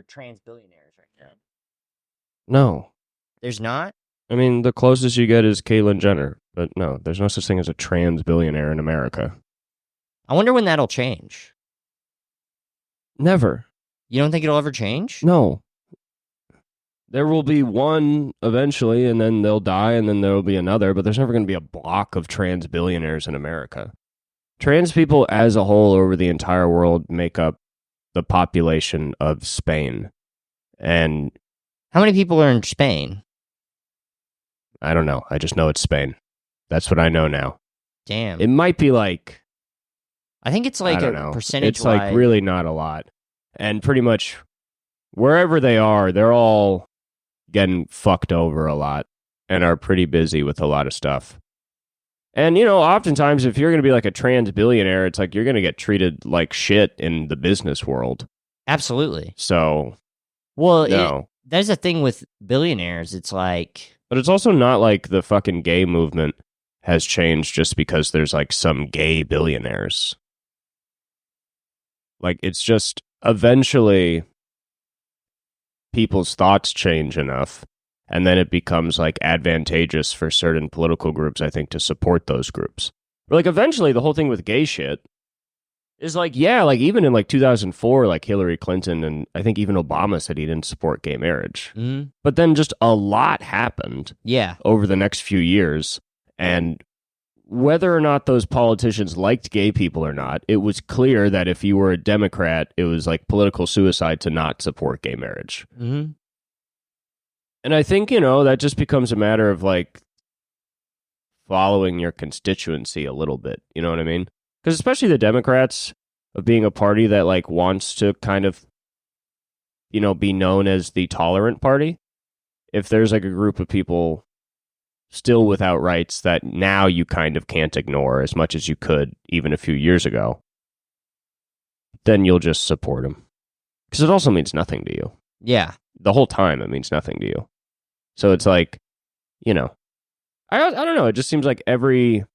trans billionaires right now. No. There's not? I mean, the closest you get is Caitlyn Jenner, but no, there's no such thing as a trans billionaire in America. I wonder when that'll change. Never. You don't think it'll ever change? No. There will be one eventually, and then they'll die, and then there will be another, but there's never going to be a block of trans billionaires in America. Trans people as a whole over the entire world make up the population of Spain. And how many people are in Spain? I don't know. I just know it's Spain. That's what I know now. Damn. It might be like... I think it's like a percentage. It's like really not a lot. And pretty much wherever they are, they're all getting fucked over a lot and are pretty busy with a lot of stuff. And, you know, oftentimes if you're going to be like a trans billionaire, it's like you're going to get treated like shit in the business world. Absolutely. So, well, no. There's a thing with billionaires. It's like... But it's also not like the fucking gay movement has changed just because there's like some gay billionaires. Like, it's just eventually people's thoughts change enough, and then it becomes like advantageous for certain political groups, I think, to support those groups. But like eventually the whole thing with gay shit is like, yeah, like even in like 2004, like Hillary Clinton and I think even Obama said he didn't support gay marriage. Mm-hmm. But then just a lot happened over the next few years. And whether or not those politicians liked gay people or not, it was clear that if you were a Democrat, it was like political suicide to not support gay marriage. Mm-hmm. And I think, you know, that just becomes a matter of like following your constituency a little bit. You know what I mean? Because especially the Democrats, of being a party that like wants to kind of, you know, be known as the tolerant party. If there's like a group of people still without rights that now you kind of can't ignore as much as you could even a few years ago, then you'll just support them. Because it also means nothing to you. Yeah. The whole time it means nothing to you. So it's like, you know, I don't know. It just seems like every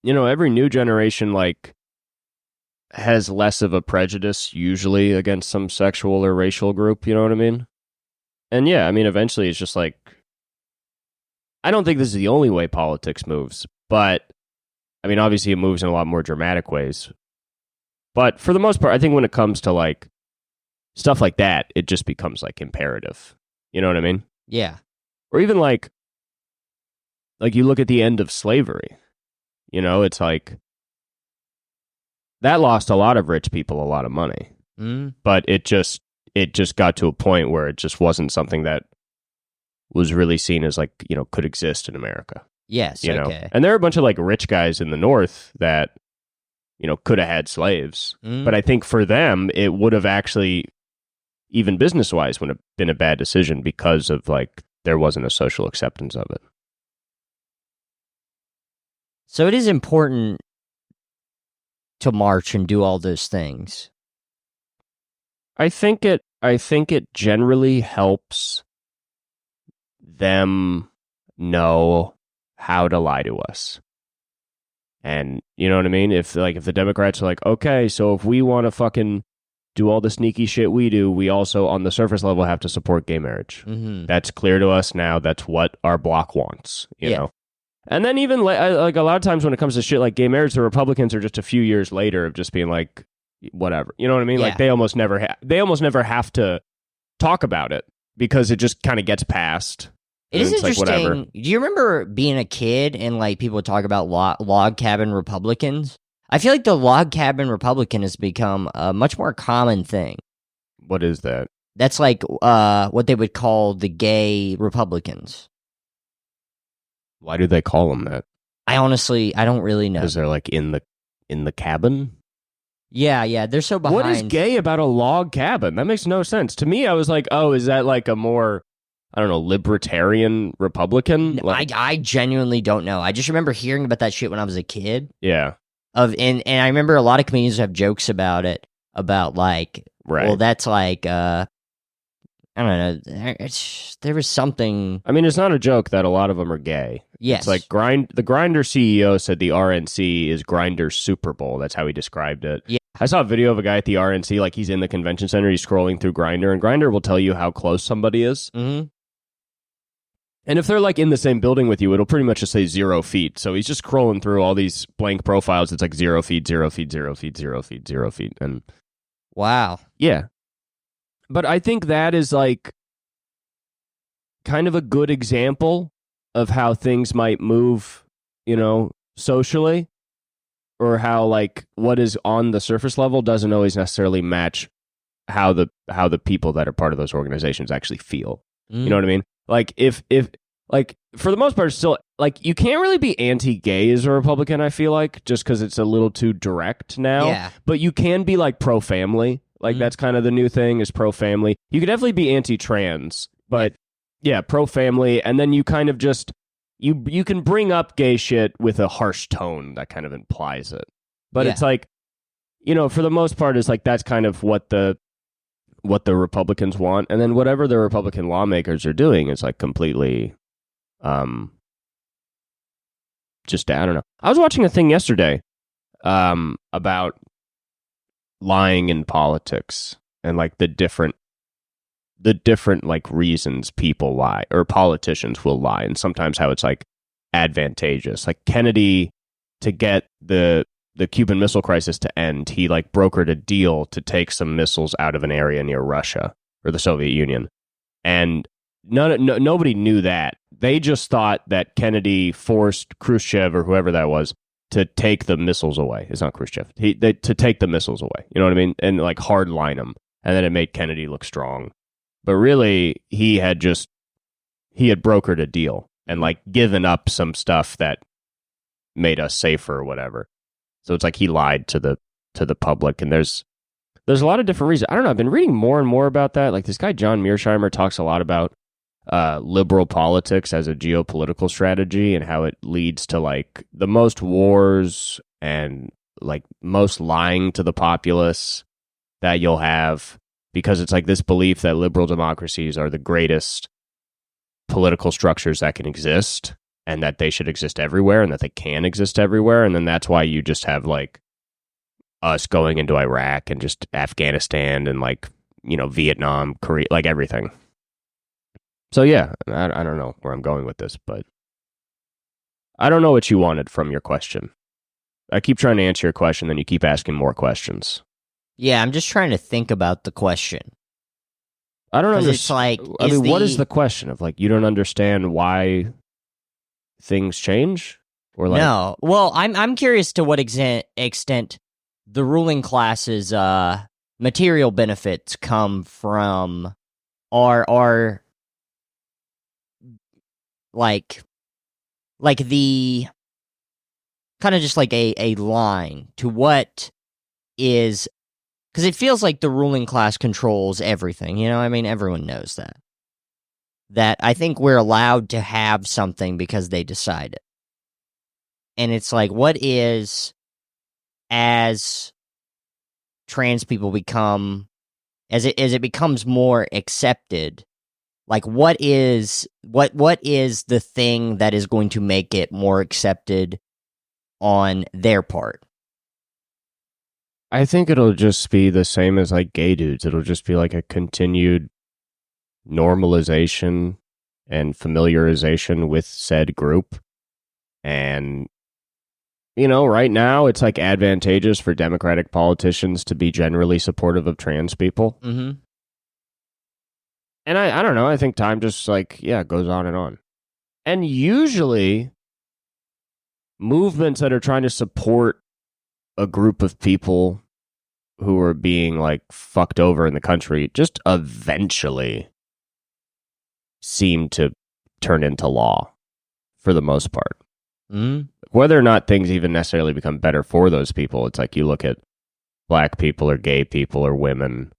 new generation like has less of a prejudice usually against some sexual or racial group. You know what I mean? And yeah, I mean, eventually it's just like, I don't think this is the only way politics moves, but I mean, obviously it moves in a lot more dramatic ways. But for the most part, I think when it comes to like stuff like that, it just becomes like imperative. You know what I mean? Yeah. Or even like you look at the end of slavery, you know, it's like that lost a lot of rich people a lot of money, but it just got to a point where it just wasn't something that was really seen as like, you know, could exist in America. Yes. You know, and there are a bunch of like rich guys in the North that, you know, could have had slaves, but I think for them, it would have actually, even business wise, would have been a bad decision because of like, there wasn't a social acceptance of it. So it is important to march and do all those things. I think it generally helps them know how to lie to us. And you know what I mean? If the Democrats are like, okay, so if we want to fucking do all the sneaky shit we do, we also on the surface level have to support gay marriage. Mm-hmm. That's clear to us now. That's what our bloc wants, you know? And then even like a lot of times when it comes to shit like gay marriage, the Republicans are just a few years later of just being like, whatever. You know what I mean? Yeah. Like they almost never have to talk about it because it just kind of gets passed. It is interesting. Like, whatever. Do you remember being a kid and like people would talk about log cabin Republicans? I feel like the log cabin Republican has become a much more common thing. What is that? That's like what they would call the gay Republicans. Why do they call them that? I don't really know. Because they're like in the cabin? Yeah, they're so behind. What is gay about a log cabin? That makes no sense. To me, I was like, oh, is that like a more, I don't know, libertarian Republican? Like, I genuinely don't know. I just remember hearing about that shit when I was a kid. Yeah. And I remember a lot of comedians have jokes about it, about like, right. Well, that's like, I don't know. There was something. I mean, it's not a joke that a lot of them are gay. Yes. It's like the Grindr CEO said the RNC is Grindr's Super Bowl. That's how he described it. Yeah. I saw a video of a guy at the RNC, like he's in the convention center, he's scrolling through Grindr, and Grindr will tell you how close somebody is. Mm-hmm. And if they're like in the same building with you, it'll pretty much just say 0 feet. So he's just scrolling through all these blank profiles. It's like 0 feet, 0 feet, 0 feet, 0 feet, 0 feet. And wow. Yeah. But I think that is like kind of a good example of how things might move, socially, or how like what is on the surface level doesn't always necessarily match how the people that are part of those organizations actually feel. You know what I mean? Like if like for the most part, still like you can't really be anti-gay as a Republican. I feel like just because it's a little too direct now. Yeah. But you can be like pro-family. Like that's kind of the new thing is pro-family. You could definitely be anti-trans, but yeah, pro-family, and then you kind of just you can bring up gay shit with a harsh tone that kind of implies it. But it's like, for the most part, it's like that's kind of what the Republicans want, and then whatever the Republican lawmakers are doing is like completely just I don't know. I was watching a thing yesterday about lying in politics and like the different like reasons people lie or politicians will lie, and sometimes how it's like advantageous. Like Kennedy, to get the Cuban Missile Crisis to end, he like brokered a deal to take some missiles out of an area near Russia or the Soviet Union, and nobody knew that. They just thought that Kennedy forced Khrushchev or whoever that was to take the missiles away. It's not Khrushchev. To take the missiles away. You know what I mean? And like hard line them, and then it made Kennedy look strong. But really, he had brokered a deal and like given up some stuff that made us safer or whatever. So it's like he lied to the public, and there's a lot of different reasons. I don't know. I've been reading more and more about that. Like this guy John Mearsheimer talks a lot about liberal politics as a geopolitical strategy and how it leads to like the most wars and like most lying to the populace that you'll have, because it's like this belief that liberal democracies are the greatest political structures that can exist, and that they should exist everywhere, and that they can exist everywhere. And then that's why you just have like us going into Iraq and just Afghanistan and like, Vietnam, Korea, like everything. So yeah, I don't know where I'm going with this, but I don't know what you wanted from your question. I keep trying to answer your question, then you keep asking more questions. Yeah, I'm just trying to think about the question. I don't understand. It's like, what is the question of like you don't understand why things change, or like no? Well, I'm curious to what extent the ruling class's material benefits come from our like the kind of just like a line to what is. Because it feels like the ruling class controls everything, I mean, everyone knows that. That I think we're allowed to have something because they decide it. And it's like, what is, as trans people become, as it becomes more accepted, like what is the thing that is going to make it more accepted on their part? I think it'll just be the same as like gay dudes. It'll just be like a continued normalization and familiarization with said group. And, right now it's like advantageous for Democratic politicians to be generally supportive of trans people. Mm-hmm. And I don't know. I think time just like, goes on and on. And usually movements that are trying to support a group of people who are being like fucked over in the country just eventually seem to turn into law for the most part. Mm-hmm. Whether or not things even necessarily become better for those people, it's like you look at black people or gay people or women,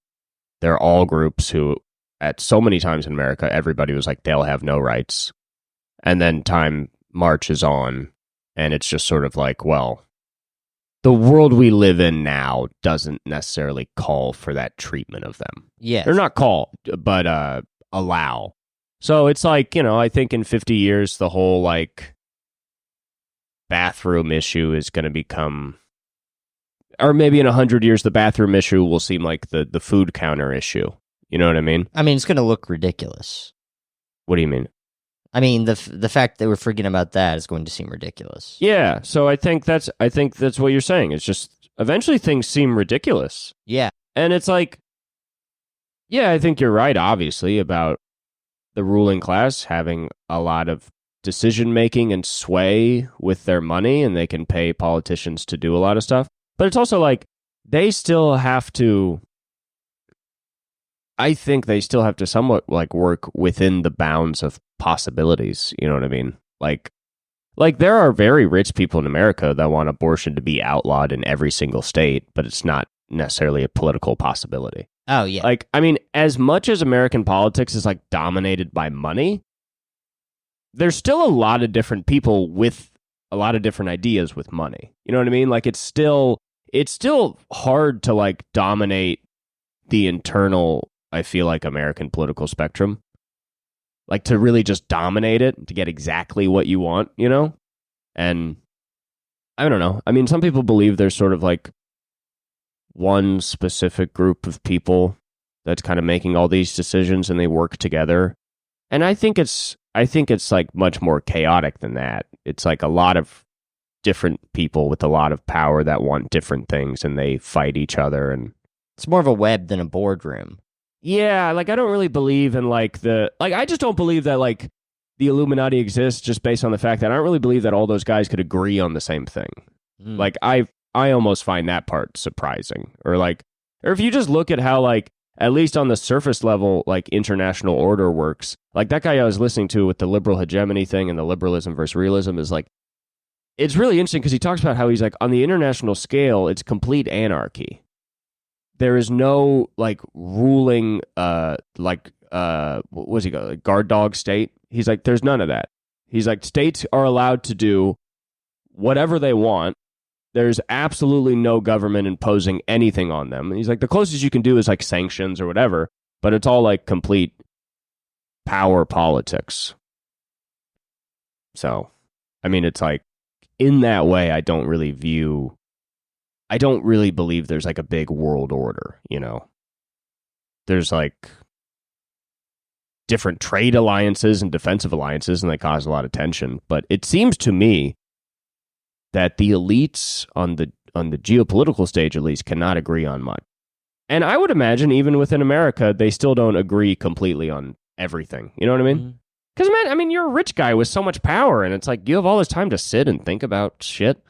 they're all groups who at so many times in America, everybody was like, they'll have no rights. And then time marches on, and it's just sort of like, well, the world we live in now doesn't necessarily call for that treatment of them. Yes. They're not call, but allow. So it's like, I think in 50 years, the whole like bathroom issue is going to become Or maybe in 100 years, the bathroom issue will seem like the food counter issue. You know what I mean? I mean, it's going to look ridiculous. What do you mean? I mean, the fact that we're forgetting about that is going to seem ridiculous. Yeah, so I think that's what you're saying. It's just eventually things seem ridiculous. Yeah. And it's like, yeah, I think you're right, obviously, about the ruling class having a lot of decision making and sway with their money, and they can pay politicians to do a lot of stuff. But it's also like they still have to, I think they still have to somewhat like work within the bounds of possibilities. You know what I mean? Like there are very rich people in America that want abortion to be outlawed in every single state, but it's not necessarily a political possibility. Oh, yeah. Like, I mean, as much as American politics is like dominated by money, there's still a lot of different people with a lot of different ideas with money. You know what I mean? Like it's still hard to like dominate the internal, I feel like, American political spectrum. Like to really just dominate it, to get exactly what you want, you know? And I don't know. I mean, some people believe there's sort of like one specific group of people that's kind of making all these decisions and they work together. And I think it's like much more chaotic than that. It's like a lot of different people with a lot of power that want different things and they fight each other, and it's more of a web than a boardroom. Yeah, like I don't really believe in I just don't believe that like the Illuminati exists just based on the fact that I don't really believe that all those guys could agree on the same thing. Like I almost find that part surprising. Or if you just look at how like at least on the surface level like international order works, like that guy I was listening to with the liberal hegemony thing and the liberalism versus realism is like, it's really interesting because he talks about how he's like on the international scale it's complete anarchy. There is no like ruling what was he called? Like guard dog state. He's like, there's none of that. He's like, states are allowed to do whatever they want. There's absolutely no government imposing anything on them. And he's like, the closest you can do is like sanctions or whatever, but it's all like complete power politics. So, I mean, it's like in that way, I don't really believe there's like a big world order, you know? There's like different trade alliances and defensive alliances, and they cause a lot of tension. But it seems to me that the elites on the geopolitical stage, at least, cannot agree on much. And I would imagine even within America, they still don't agree completely on everything. You know what I mean? Because, man, I mean, you're a rich guy with so much power, and it's like you have all this time to sit and think about shit.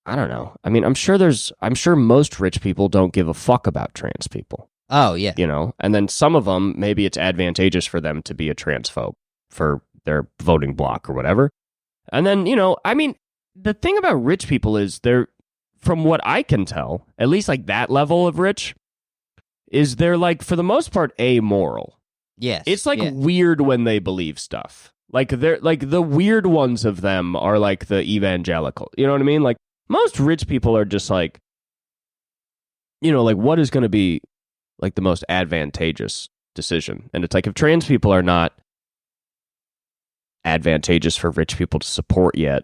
I don't know. I mean, I'm sure most rich people don't give a fuck about trans people. Oh, yeah. You know, and then some of them, maybe it's advantageous for them to be a transphobe for their voting bloc or whatever. And then, you know, I mean, the thing about rich people is they're, from what I can tell, at least like that level of rich, is they're like, for the most part, amoral. Yes. It's like weird when they believe stuff. Like they're like the weird ones of them are like the evangelical. You know what I mean? Like most rich people are just like, you know, like what is going to be like the most advantageous decision? And it's like if trans people are not advantageous for rich people to support yet,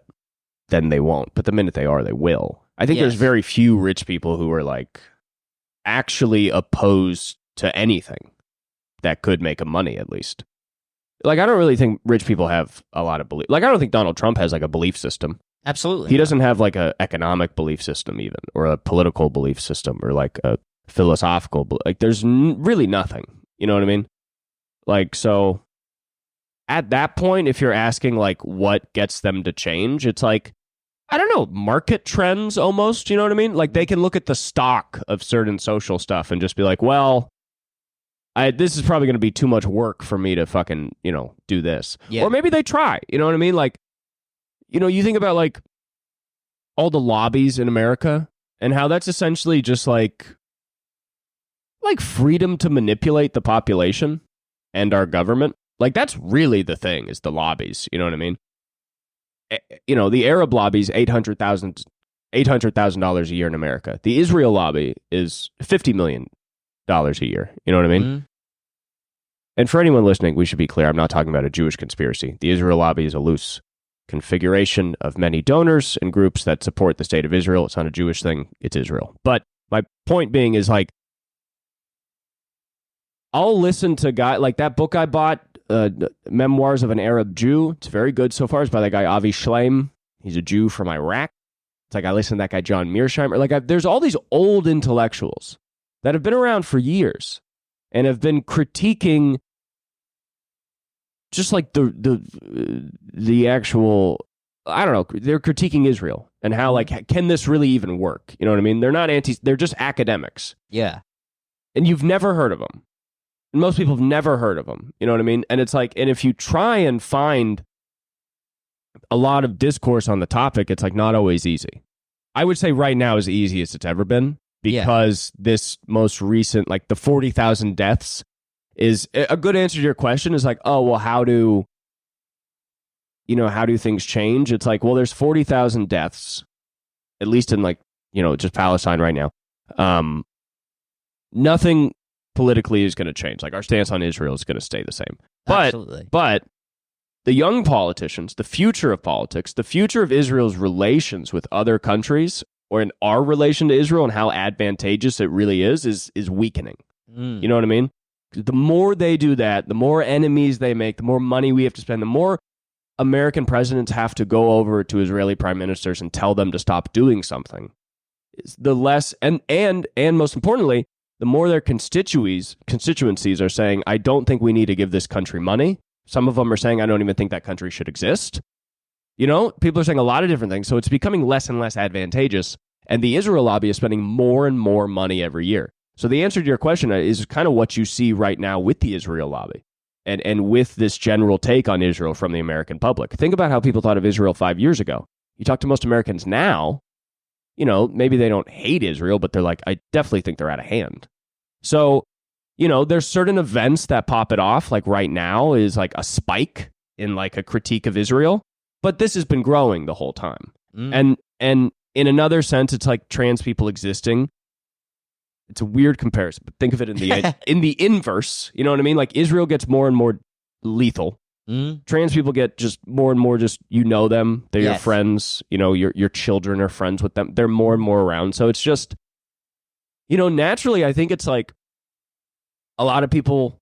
then they won't. But the minute they are, they will. I think there's very few rich people who are like actually opposed to anything that could make them money, at least. Like, I don't really think rich people have a lot of belief. Like, I don't think Donald Trump has like a belief system. Absolutely. He doesn't have like a economic belief system even, or a political belief system, or like a philosophical, like there's really nothing. You know what I mean? Like, so at that point, if you're asking like what gets them to change, it's like, I don't know, market trends almost, you know what I mean? Like they can look at the stock of certain social stuff and just be like, well, this is probably going to be too much work for me to fucking, you know, do this. Yeah. Or maybe they try, you know what I mean? Like, you know, you think about like all the lobbies in America and how that's essentially just like freedom to manipulate the population and our government. Like that's really the thing, is the lobbies, you know what I mean? You know, the Arab lobby is $800,000 a year in America. The Israel lobby is $50 million a year. You know what I mean? Mm-hmm. And for anyone listening, we should be clear, I'm not talking about a Jewish conspiracy. The Israel lobby is a loose configuration of many donors and groups that support the state of Israel. It's not a Jewish thing. It's Israel. But my point being is like, I'll listen to guy like that book I bought, Memoirs of an Arab Jew. It's very good so far. It's by that guy Avi Shleim. He's a Jew from Iraq. It's like I listen to that guy John Mearsheimer. Like there's all these old intellectuals that have been around for years and have been critiquing just like the actual, I don't know, they're critiquing Israel and how like, can this really even work? You know what I mean? They're not they're just academics. Yeah. And you've never heard of them. And most people have never heard of them. You know what I mean? And it's like, and if you try and find a lot of discourse on the topic, it's like not always easy. I would say right now is the easiest it's ever been because this most recent, like the 40,000 deaths is a good answer to your question is like, oh, well, how do things change? It's like, well, there's 40,000 deaths, at least in like, just Palestine right now. Nothing politically is going to change. Like our stance on Israel is going to stay the same. Absolutely. But the young politicians, the future of politics, the future of Israel's relations with other countries or in our relation to Israel and how advantageous it really is weakening. You know what I mean? The more they do that, the more enemies they make, the more money we have to spend, the more American presidents have to go over to Israeli prime ministers and tell them to stop doing something. The less, and most importantly, the more their constituencies are saying, I don't think we need to give this country money. Some of them are saying, I don't even think that country should exist. People are saying a lot of different things. So it's becoming less and less advantageous. And the Israel lobby is spending more and more money every year. So the answer to your question is kind of what you see right now with the Israel lobby and with this general take on Israel from the American public. Think about how people thought of Israel 5 years ago. You talk to most Americans now, maybe they don't hate Israel, but they're like, I definitely think they're out of hand. So, there's certain events that pop it off. Like right now is like a spike in like a critique of Israel, but this has been growing the whole time. And in another sense, it's like trans people existing. It's a weird comparison, but think of it in the in the inverse. You know what I mean? Like Israel gets more and more lethal. Trans people get just more and more just them. They're your friends. Your children are friends with them. They're more and more around. So it's just, naturally, I think it's like a lot of people,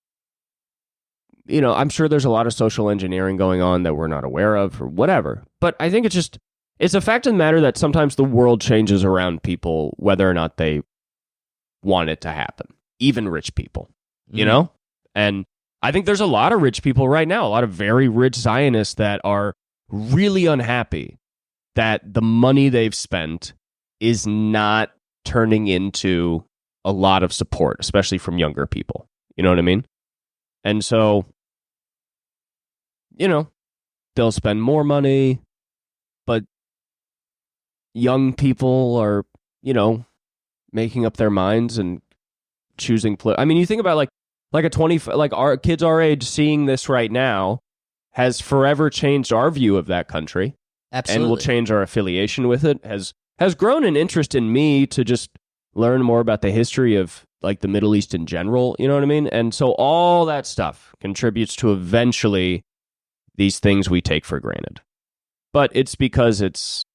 I'm sure there's a lot of social engineering going on that we're not aware of or whatever. But I think it's a fact of the matter that sometimes the world changes around people, whether or not they want it to happen, even rich people, and I think there's a lot of rich people right now, a lot of very rich Zionists that are really unhappy that the money they've spent is not turning into a lot of support, especially from younger people. You know what I mean? And so, they'll spend more money, but young people are, making up their minds and choosing. You think about like a 20, like our kids our age seeing this right now has forever changed our view of that country. Absolutely. And will change our affiliation with it. Has grown an interest in me to just learn more about the history of like the Middle East in general. You know what I mean? And so all that stuff contributes to eventually these things we take for granted. But it's because it's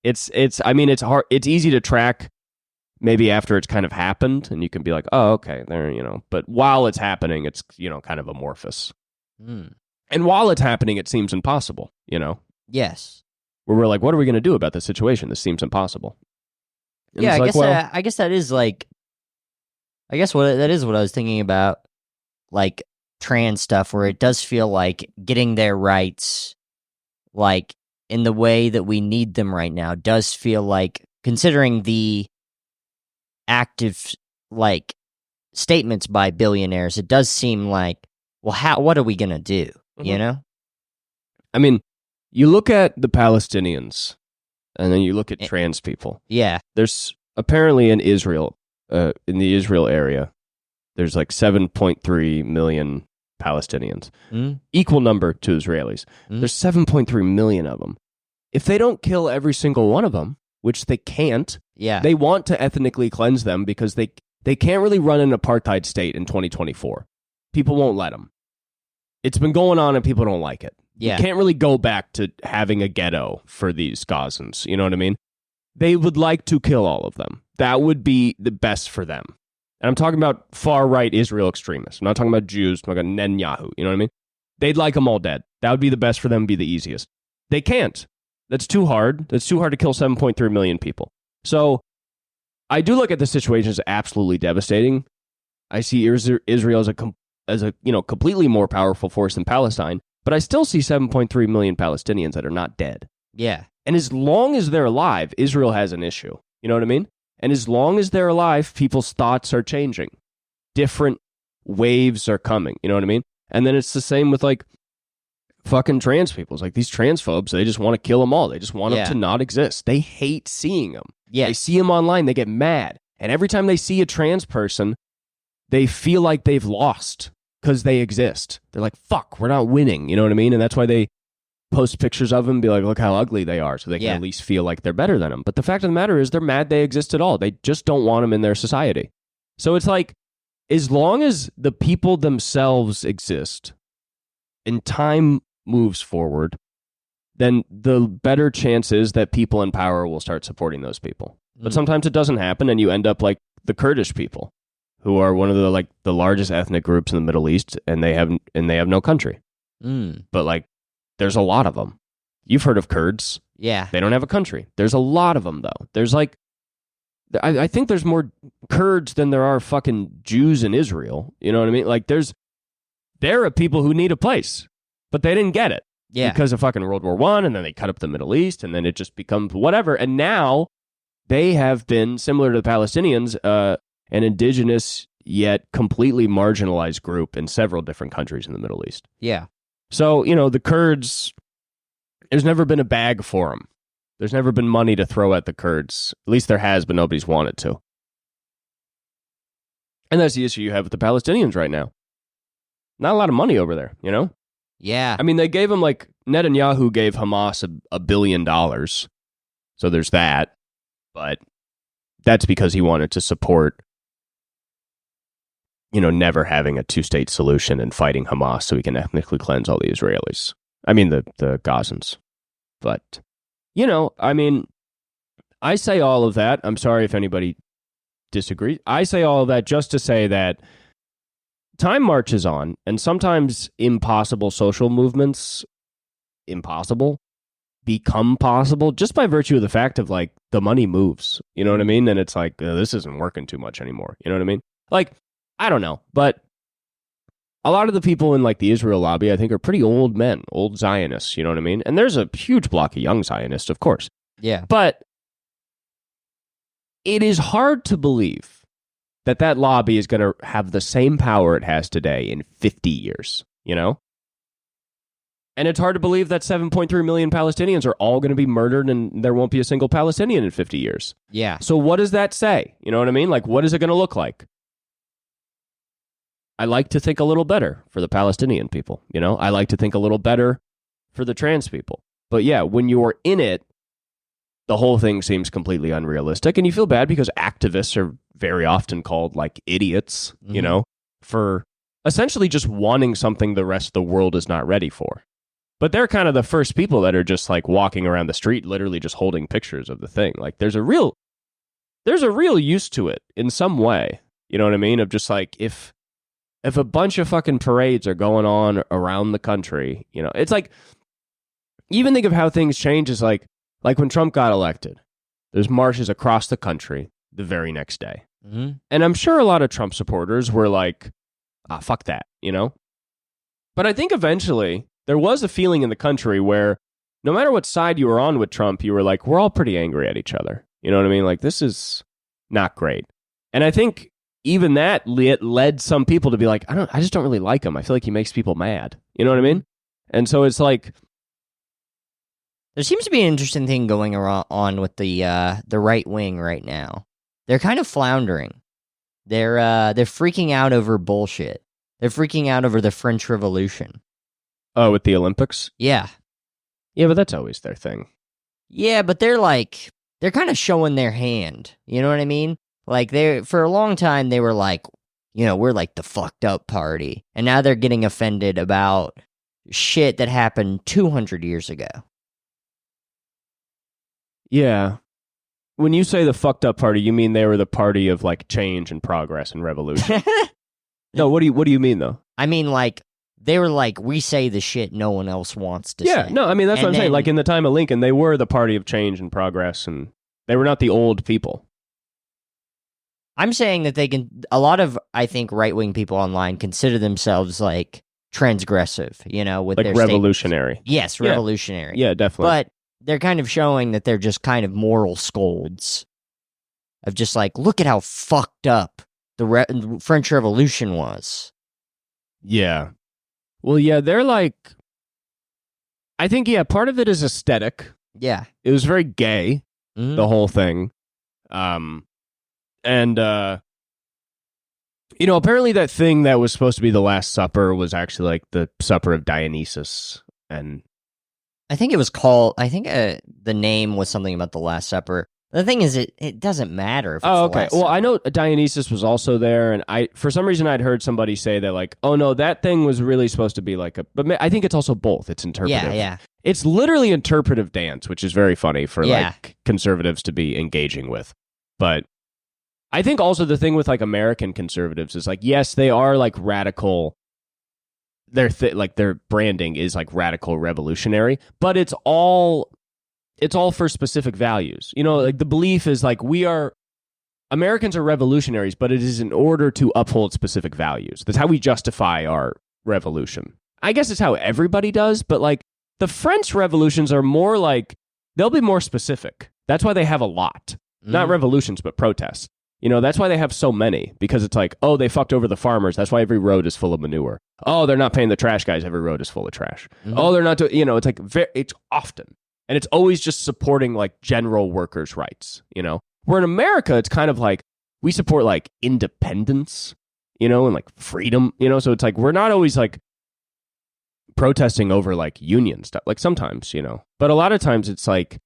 hard. It's easy to track maybe after it's kind of happened and you can be like, oh, okay, there, but while it's happening, it's, kind of amorphous. And while it's happening, it seems impossible, Yes. Where we're like, what are we going to do about this situation? This seems impossible. And yeah, I guess that is like, that is what I was thinking about, like trans stuff, where it does feel like getting their rights, like in the way that we need them right now, does feel like, considering the active like statements by billionaires, it does seem like, well, what are we gonna do? You look at the Palestinians and then you look at trans people. There's apparently in Israel, in the Israel area, there's like 7.3 million Palestinians, equal number to Israelis. There's 7.3 million of them. If they don't kill every single one of them, which they can't, they want to ethnically cleanse them because they can't really run an apartheid state in 2024. People won't let them. It's been going on and people don't like it. Yeah. You can't really go back to having a ghetto for these Gazans. You know what I mean? They would like to kill all of them. That would be the best for them. And I'm talking about far-right Israel extremists. I'm not talking about Jews. I'm talking about Netanyahu. You know what I mean? They'd like them all dead. That would be the best for them, be the easiest. They can't. That's too hard. That's too hard to kill 7.3 million people. So I do look at the situation as absolutely devastating. I see Israel as a completely more powerful force than Palestine, but I still see 7.3 million Palestinians that are not dead. Yeah. And as long as they're alive, Israel has an issue. You know what I mean? And as long as they're alive, people's thoughts are changing. Different waves are coming. You know what I mean? And then it's the same with like fucking trans people. It's like these transphobes, they just want to kill them all. They just want them to not exist. They hate seeing them. Yeah. They see them online, they get mad. And every time they see a trans person, they feel like they've lost because they exist. They're like, fuck, we're not winning. You know what I mean? And that's why they post pictures of them and be like, look how ugly they are, so they can at least feel like they're better than them. But the fact of the matter is they're mad they exist at all. They just don't want them in their society. So it's like, as long as the people themselves exist and time moves forward, then the better chance is that people in power will start supporting those people. But sometimes it doesn't happen, and you end up like the Kurdish people, who are one of the largest ethnic groups in the Middle East, and they have no country. But like, there's a lot of them. You've heard of Kurds. Yeah. They don't have a country. There's a lot of them, though. There's like, I think there's more Kurds than there are fucking Jews in Israel. You know what I mean? Like, there are people who need a place, but they didn't get it. Yeah. Because of fucking World War I, and then they cut up the Middle East, and then it just becomes whatever. And now they have been, similar to the Palestinians, an indigenous yet completely marginalized group in several different countries in the Middle East. Yeah. So, the Kurds, there's never been a bag for them. There's never been money to throw at the Kurds. At least there has, but nobody's wanted to. And that's the issue you have with the Palestinians right now. Not a lot of money over there, Yeah. I mean, they gave them, like, Netanyahu gave Hamas $1 billion. So there's that. But that's because he wanted to support, never having a two-state solution and fighting Hamas so he can ethnically cleanse all the Israelis. I mean, the Gazans. But, I mean, I say all of that. I'm sorry if anybody disagrees. I say all of that just to say that time marches on, and sometimes impossible social movements, become possible just by virtue of the fact of, like, the money moves. You know what I mean? And it's like, this isn't working too much anymore. You know what I mean? Like, I don't know, but a lot of the people in, like, the Israel lobby, I think, are pretty old men, old Zionists, you know what I mean? And there's a huge block of young Zionists, of course. Yeah. But it is hard to believe that lobby is going to have the same power it has today in 50 years, And it's hard to believe that 7.3 million Palestinians are all going to be murdered and there won't be a single Palestinian in 50 years. Yeah. So what does that say? You know what I mean? Like, what is it going to look like? I like to think a little better for the Palestinian people, I like to think a little better for the trans people. But yeah, when you're in it, the whole thing seems completely unrealistic, and you feel bad because activists are very often called, like, idiots, for essentially just wanting something the rest of the world is not ready for. But they're kind of the first people that are just, like, walking around the street, literally just holding pictures of the thing. Like, there's a real use to it in some way. You know what I mean? Of just, like, if a bunch of fucking parades are going on around the country, it's like, even think of how things change is like when Trump got elected, there's marches across the country the very next day. Mm-hmm. And I'm sure a lot of Trump supporters were like, fuck that, But I think eventually there was a feeling in the country where no matter what side you were on with Trump, you were like, we're all pretty angry at each other. You know what I mean? Like, this is not great. And I think even that led some people to be like, I just don't really like him. I feel like he makes people mad. You know what I mean? And so it's like, there seems to be an interesting thing going on with the right wing right now. They're kind of floundering. They're freaking out over bullshit. They're freaking out over the French Revolution. Oh, with the Olympics? Yeah. Yeah, but that's always their thing. Yeah, but they're kind of showing their hand. You know what I mean? Like, for a long time, they were like, we're like the fucked up party. And now they're getting offended about shit that happened 200 years ago. Yeah. When you say the fucked up party, you mean they were the party of like change and progress and revolution? No, what do you mean though? I mean, like, they were like, we say the shit no one else wants to say. Yeah, no, I mean, that's what I'm saying. Like, in the time of Lincoln, they were the party of change and progress, and they were not the old people. I'm saying that a lot of, I think, right-wing people online consider themselves, like, transgressive, with like their revolutionary. Statements. Yes, revolutionary. Yeah, definitely. But they're kind of showing that they're just kind of moral scolds of just like, look at how fucked up the French Revolution was. Yeah. Well, yeah, they're like, I think, yeah, part of it is aesthetic. Yeah. It was very gay, the whole thing. Apparently that thing that was supposed to be the Last Supper was actually like the Supper of Dionysus. And I think it was called, the name was something about the Last Supper. The thing is, it doesn't matter if it's the Last Well, Supper. I know Dionysus was also there, and for some reason I'd heard somebody say that, like, oh no, that thing was really supposed to be like but I think it's also both. It's interpretive. Yeah. It's literally interpretive dance, which is very funny for like conservatives to be engaging with. But I think also the thing with like American conservatives is like, yes, they are like radical. Their branding is like radical revolutionary, but it's all for specific values. Like the belief is like Americans are revolutionaries, but it is in order to uphold specific values. That's how we justify our revolution. I guess it's how everybody does, but like the French revolutions are more like, they'll be more specific. That's why they have a lot. Not revolutions, but protests. That's why they have so many, because it's like, oh, they fucked over the farmers. That's why every road is full of manure. Oh, they're not paying the trash guys. Every road is full of trash. Oh, they're not it's like, it's often. And it's always just supporting like general workers' rights, Where in America, it's kind of like we support like independence, and like freedom, So it's like we're not always like protesting over like union stuff, like sometimes, But a lot of times it's like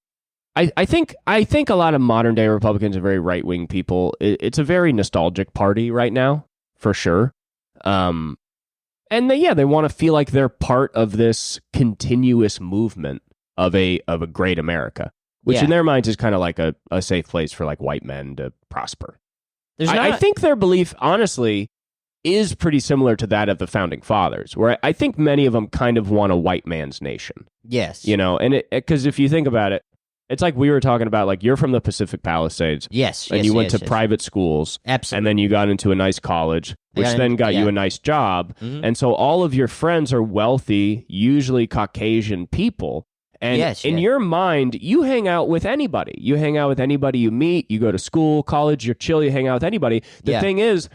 I think a lot of modern day Republicans are very right wing people. It's a very nostalgic party right now, for sure. And they want to feel like they're part of this continuous movement of a great America, which in their minds is kind of like a safe place for like white men to prosper. I think their belief, honestly, is pretty similar to that of the founding fathers, where I think many of them kind of want a white man's nation. Yes. And because if you think about it, it's like we were talking about, like you're from the Pacific Palisades. Yes. And you went to private schools. Absolutely. And then you got into a nice college, which then got you a nice job. And so all of your friends are wealthy, usually Caucasian people. And in your mind, you hang out with anybody. You hang out with anybody you meet. You go to school, college, you're chill, you hang out with anybody. The thing is,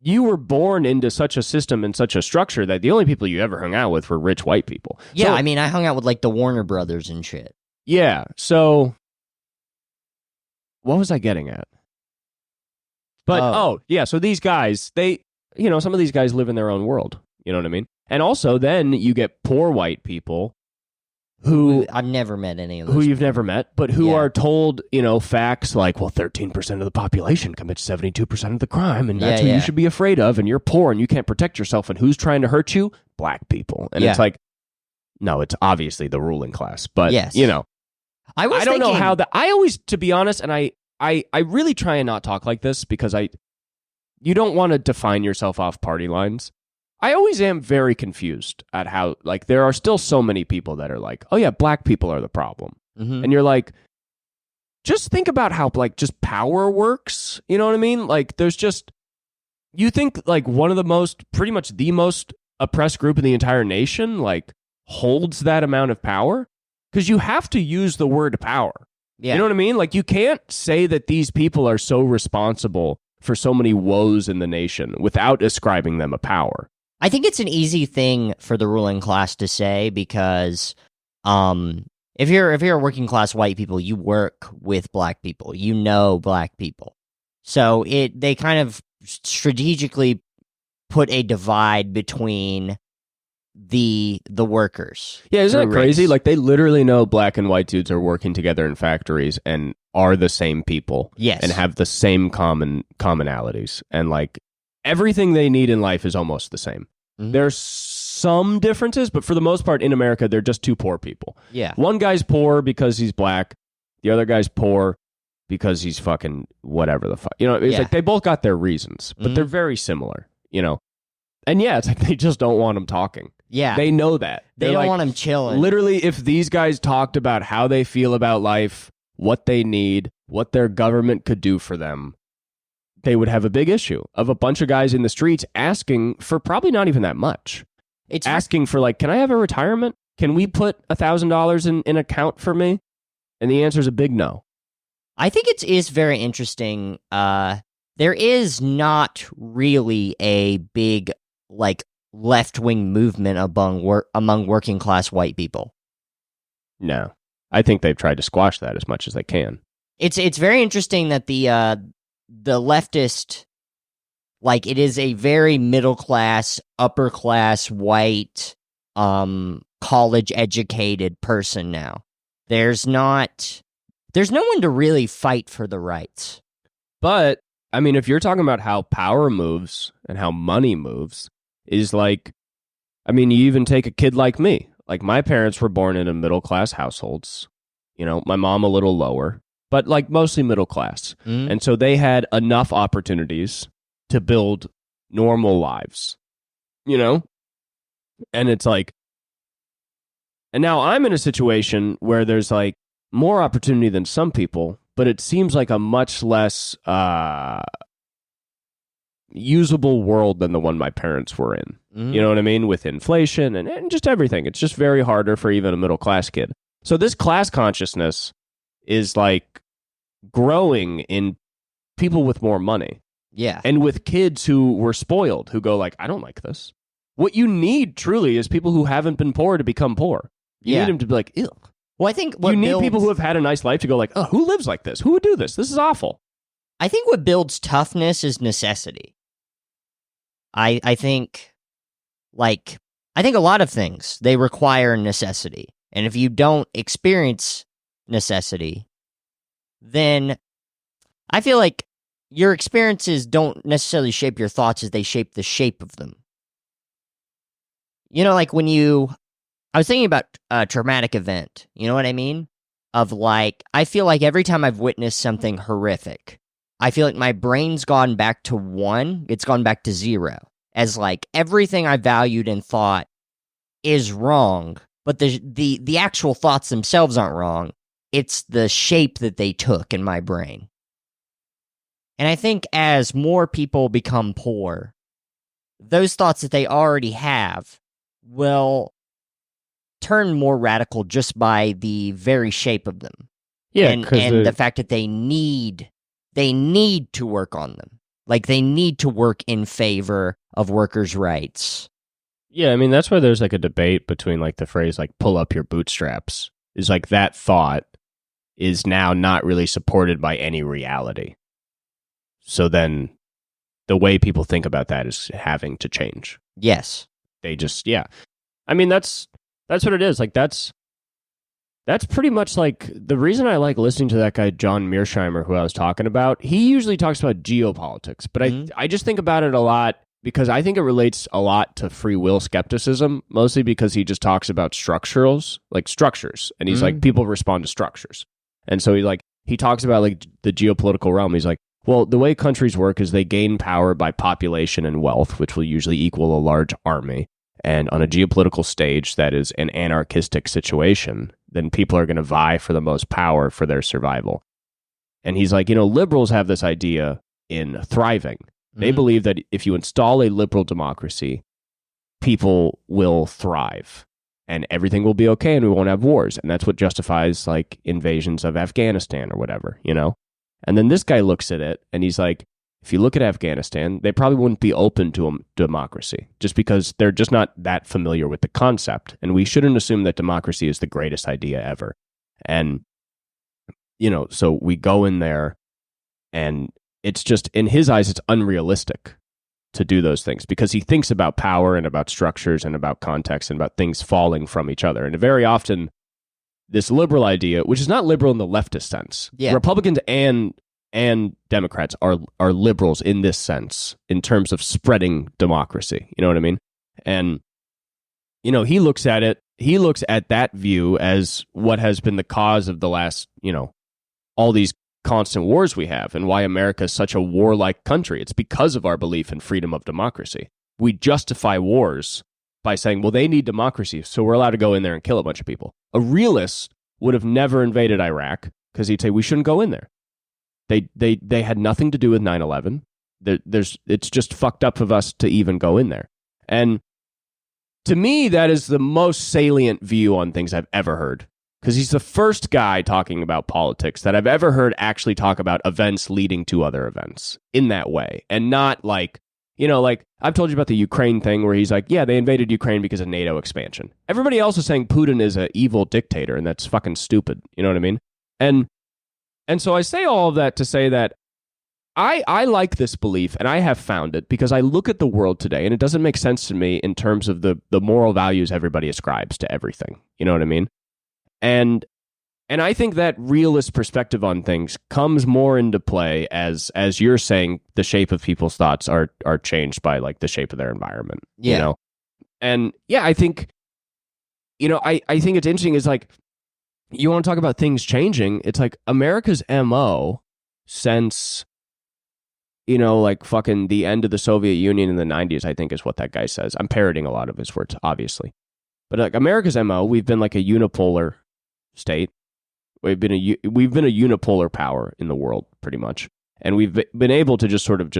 you were born into such a system and such a structure that the only people you ever hung out with were rich white people. Yeah, so, I mean, I hung out with like the Warner Brothers and shit. Yeah, so what was I getting at? But, so these guys, they, some of these guys live in their own world. You know what I mean? And also then you get poor white people who I've never met any of those. Who you've never met, but who are told, facts like, well, 13% of the population commits 72% of the crime, and that's who you should be afraid of, and you're poor and you can't protect yourself, and who's trying to hurt you? Black people. And it's like, no, it's obviously the ruling class, but, I don't know how that, I always, to be honest, and I really try and not talk like this because you don't want to define yourself off party lines. I always am very confused at how, like, there are still so many people that are like, oh yeah, black people are the problem. And you're like, just think about how, like, just power works. You know what I mean? Like, there's just, you think, like, one of the most, pretty much the most oppressed group in the entire nation, like, holds that amount of power? Because you have to use the word power. Yeah. You know what I mean? Like, you can't say that these people are so responsible for so many woes in the nation without ascribing them a power. I think it's an easy thing for the ruling class to say because if you're a working class white people, you work with black people, black people. So they kind of strategically put a divide between the workers. Yeah, isn't that crazy? Like, they literally know black and white dudes are working together in factories and are the same people. Yes. And have the same commonalities. And, like, everything they need in life is almost the same. There's some differences, but for the most part in America, they're just two poor people. Yeah. One guy's poor because he's black. The other guy's poor because he's fucking whatever the fuck. You know, it's like they both got their reasons, but they're very similar, you know. And yeah, it's like they just don't want him talking. Yeah. They know that. They don't want him chilling. Literally, if these guys talked about how they feel about life, what they need, what their government could do for them, they would have a big issue of a bunch of guys in the streets asking for probably not even that much. It's asking for like, can I have a retirement? Can we put $1,000 in an account for me? And the answer is a big no. I think it is very interesting. There is not really a big like left-wing movement among working class white people. No. I think they've tried to squash that as much as they can. It's very interesting that the leftist, like, it is a very middle class, upper class white college educated person now. There's no one to really fight for the rights. But I mean, if you're talking about how power moves and how money moves, is like, I mean, you even take a kid like me. Like, my parents were born into middle-class households. You know, my mom a little lower, but, like, mostly middle class. And so they had enough opportunities to build normal lives, you know? And it's like, and now I'm in a situation where there's, like, more opportunity than some people, but it seems like a much less usable world than the one my parents were in. You know what I mean? With inflation and just everything. It's just very harder for even a middle class kid. So this class consciousness is like growing in people with more money. Yeah. And with kids who were spoiled, who go like, I don't like this. What you need truly is people who haven't been poor to become poor. You need them to be like, ew. Well, I think you need people who have had a nice life to go like, oh, who lives like this? Who would do this? This is awful. I think what builds toughness is necessity. I think a lot of things, they require necessity. And if you don't experience necessity, then I feel like your experiences don't necessarily shape your thoughts as they shape the shape of them. You know, like I was thinking about a traumatic event, you know what I mean? Of like, I feel like every time I've witnessed something horrific, I feel like my brain's gone back to 1, it's gone back to 0. As like everything I valued and thought is wrong, but the actual thoughts themselves aren't wrong. It's the shape that they took in my brain. And I think as more people become poor, those thoughts that they already have will turn more radical just by the very shape of them. Yeah, and the fact that they need to work on them. Like, they need to work in favor of workers' rights. Yeah, I mean, that's why there's like a debate between like the phrase like pull up your bootstraps. Is like that thought is now not really supported by any reality. So then the way people think about that is having to change. Yes. They just, yeah. I mean, that's what it is. Like, that's pretty much like the reason I like listening to that guy, John Mearsheimer, who I was talking about. He usually talks about geopolitics, but I just think about it a lot because I think it relates a lot to free will skepticism, mostly because he just talks about structures. And he's like, people respond to structures. And so he talks about like the geopolitical realm. He's like, well, the way countries work is they gain power by population and wealth, which will usually equal a large army. And on a geopolitical stage that is an anarchistic situation, then people are going to vie for the most power for their survival. And he's like, liberals have this idea in thriving. They believe that if you install a liberal democracy, people will thrive and everything will be okay and we won't have wars. And that's what justifies like invasions of Afghanistan or whatever, And then this guy looks at it and he's like, if you look at Afghanistan, they probably wouldn't be open to a democracy just because they're just not that familiar with the concept. And we shouldn't assume that democracy is the greatest idea ever. And, so we go in there and it's just, in his eyes, it's unrealistic to do those things because he thinks about power and about structures and about context and about things falling from each other. And very often, this liberal idea, which is not liberal in the leftist sense, Republicans and Democrats are liberals in this sense, in terms of spreading democracy. You know what I mean? And he looks at it. He looks at that view as what has been the cause of the last, all these constant wars we have, and why America is such a warlike country. It's because of our belief in freedom of democracy. We justify wars by saying, well, they need democracy, so we're allowed to go in there and kill a bunch of people. A realist would have never invaded Iraq because he'd say we shouldn't go in there. They had nothing to do with 9/11. It's just fucked up of us to even go in there. And to me, that is the most salient view on things I've ever heard, because he's the first guy talking about politics that I've ever heard actually talk about events leading to other events in that way, and not like, like I've told you about the Ukraine thing where he's like, yeah, they invaded Ukraine because of NATO expansion. Everybody else is saying Putin is an evil dictator, and that's fucking stupid. You know what I mean? And so I say all of that to say that I like this belief, and I have found it because I look at the world today, and it doesn't make sense to me in terms of the moral values everybody ascribes to everything. You know what I mean? And I think that realist perspective on things comes more into play as you're saying the shape of people's thoughts are changed by like the shape of their environment. Yeah. And yeah, I think I think it's interesting is like, you want to talk about things changing, it's like America's MO since like fucking the end of the Soviet Union in the 90s, I think is what that guy says. I'm parroting a lot of his words, obviously. But like America's MO, we've been like a unipolar state. We've been a unipolar power in the world, pretty much. And we've been able to just sort of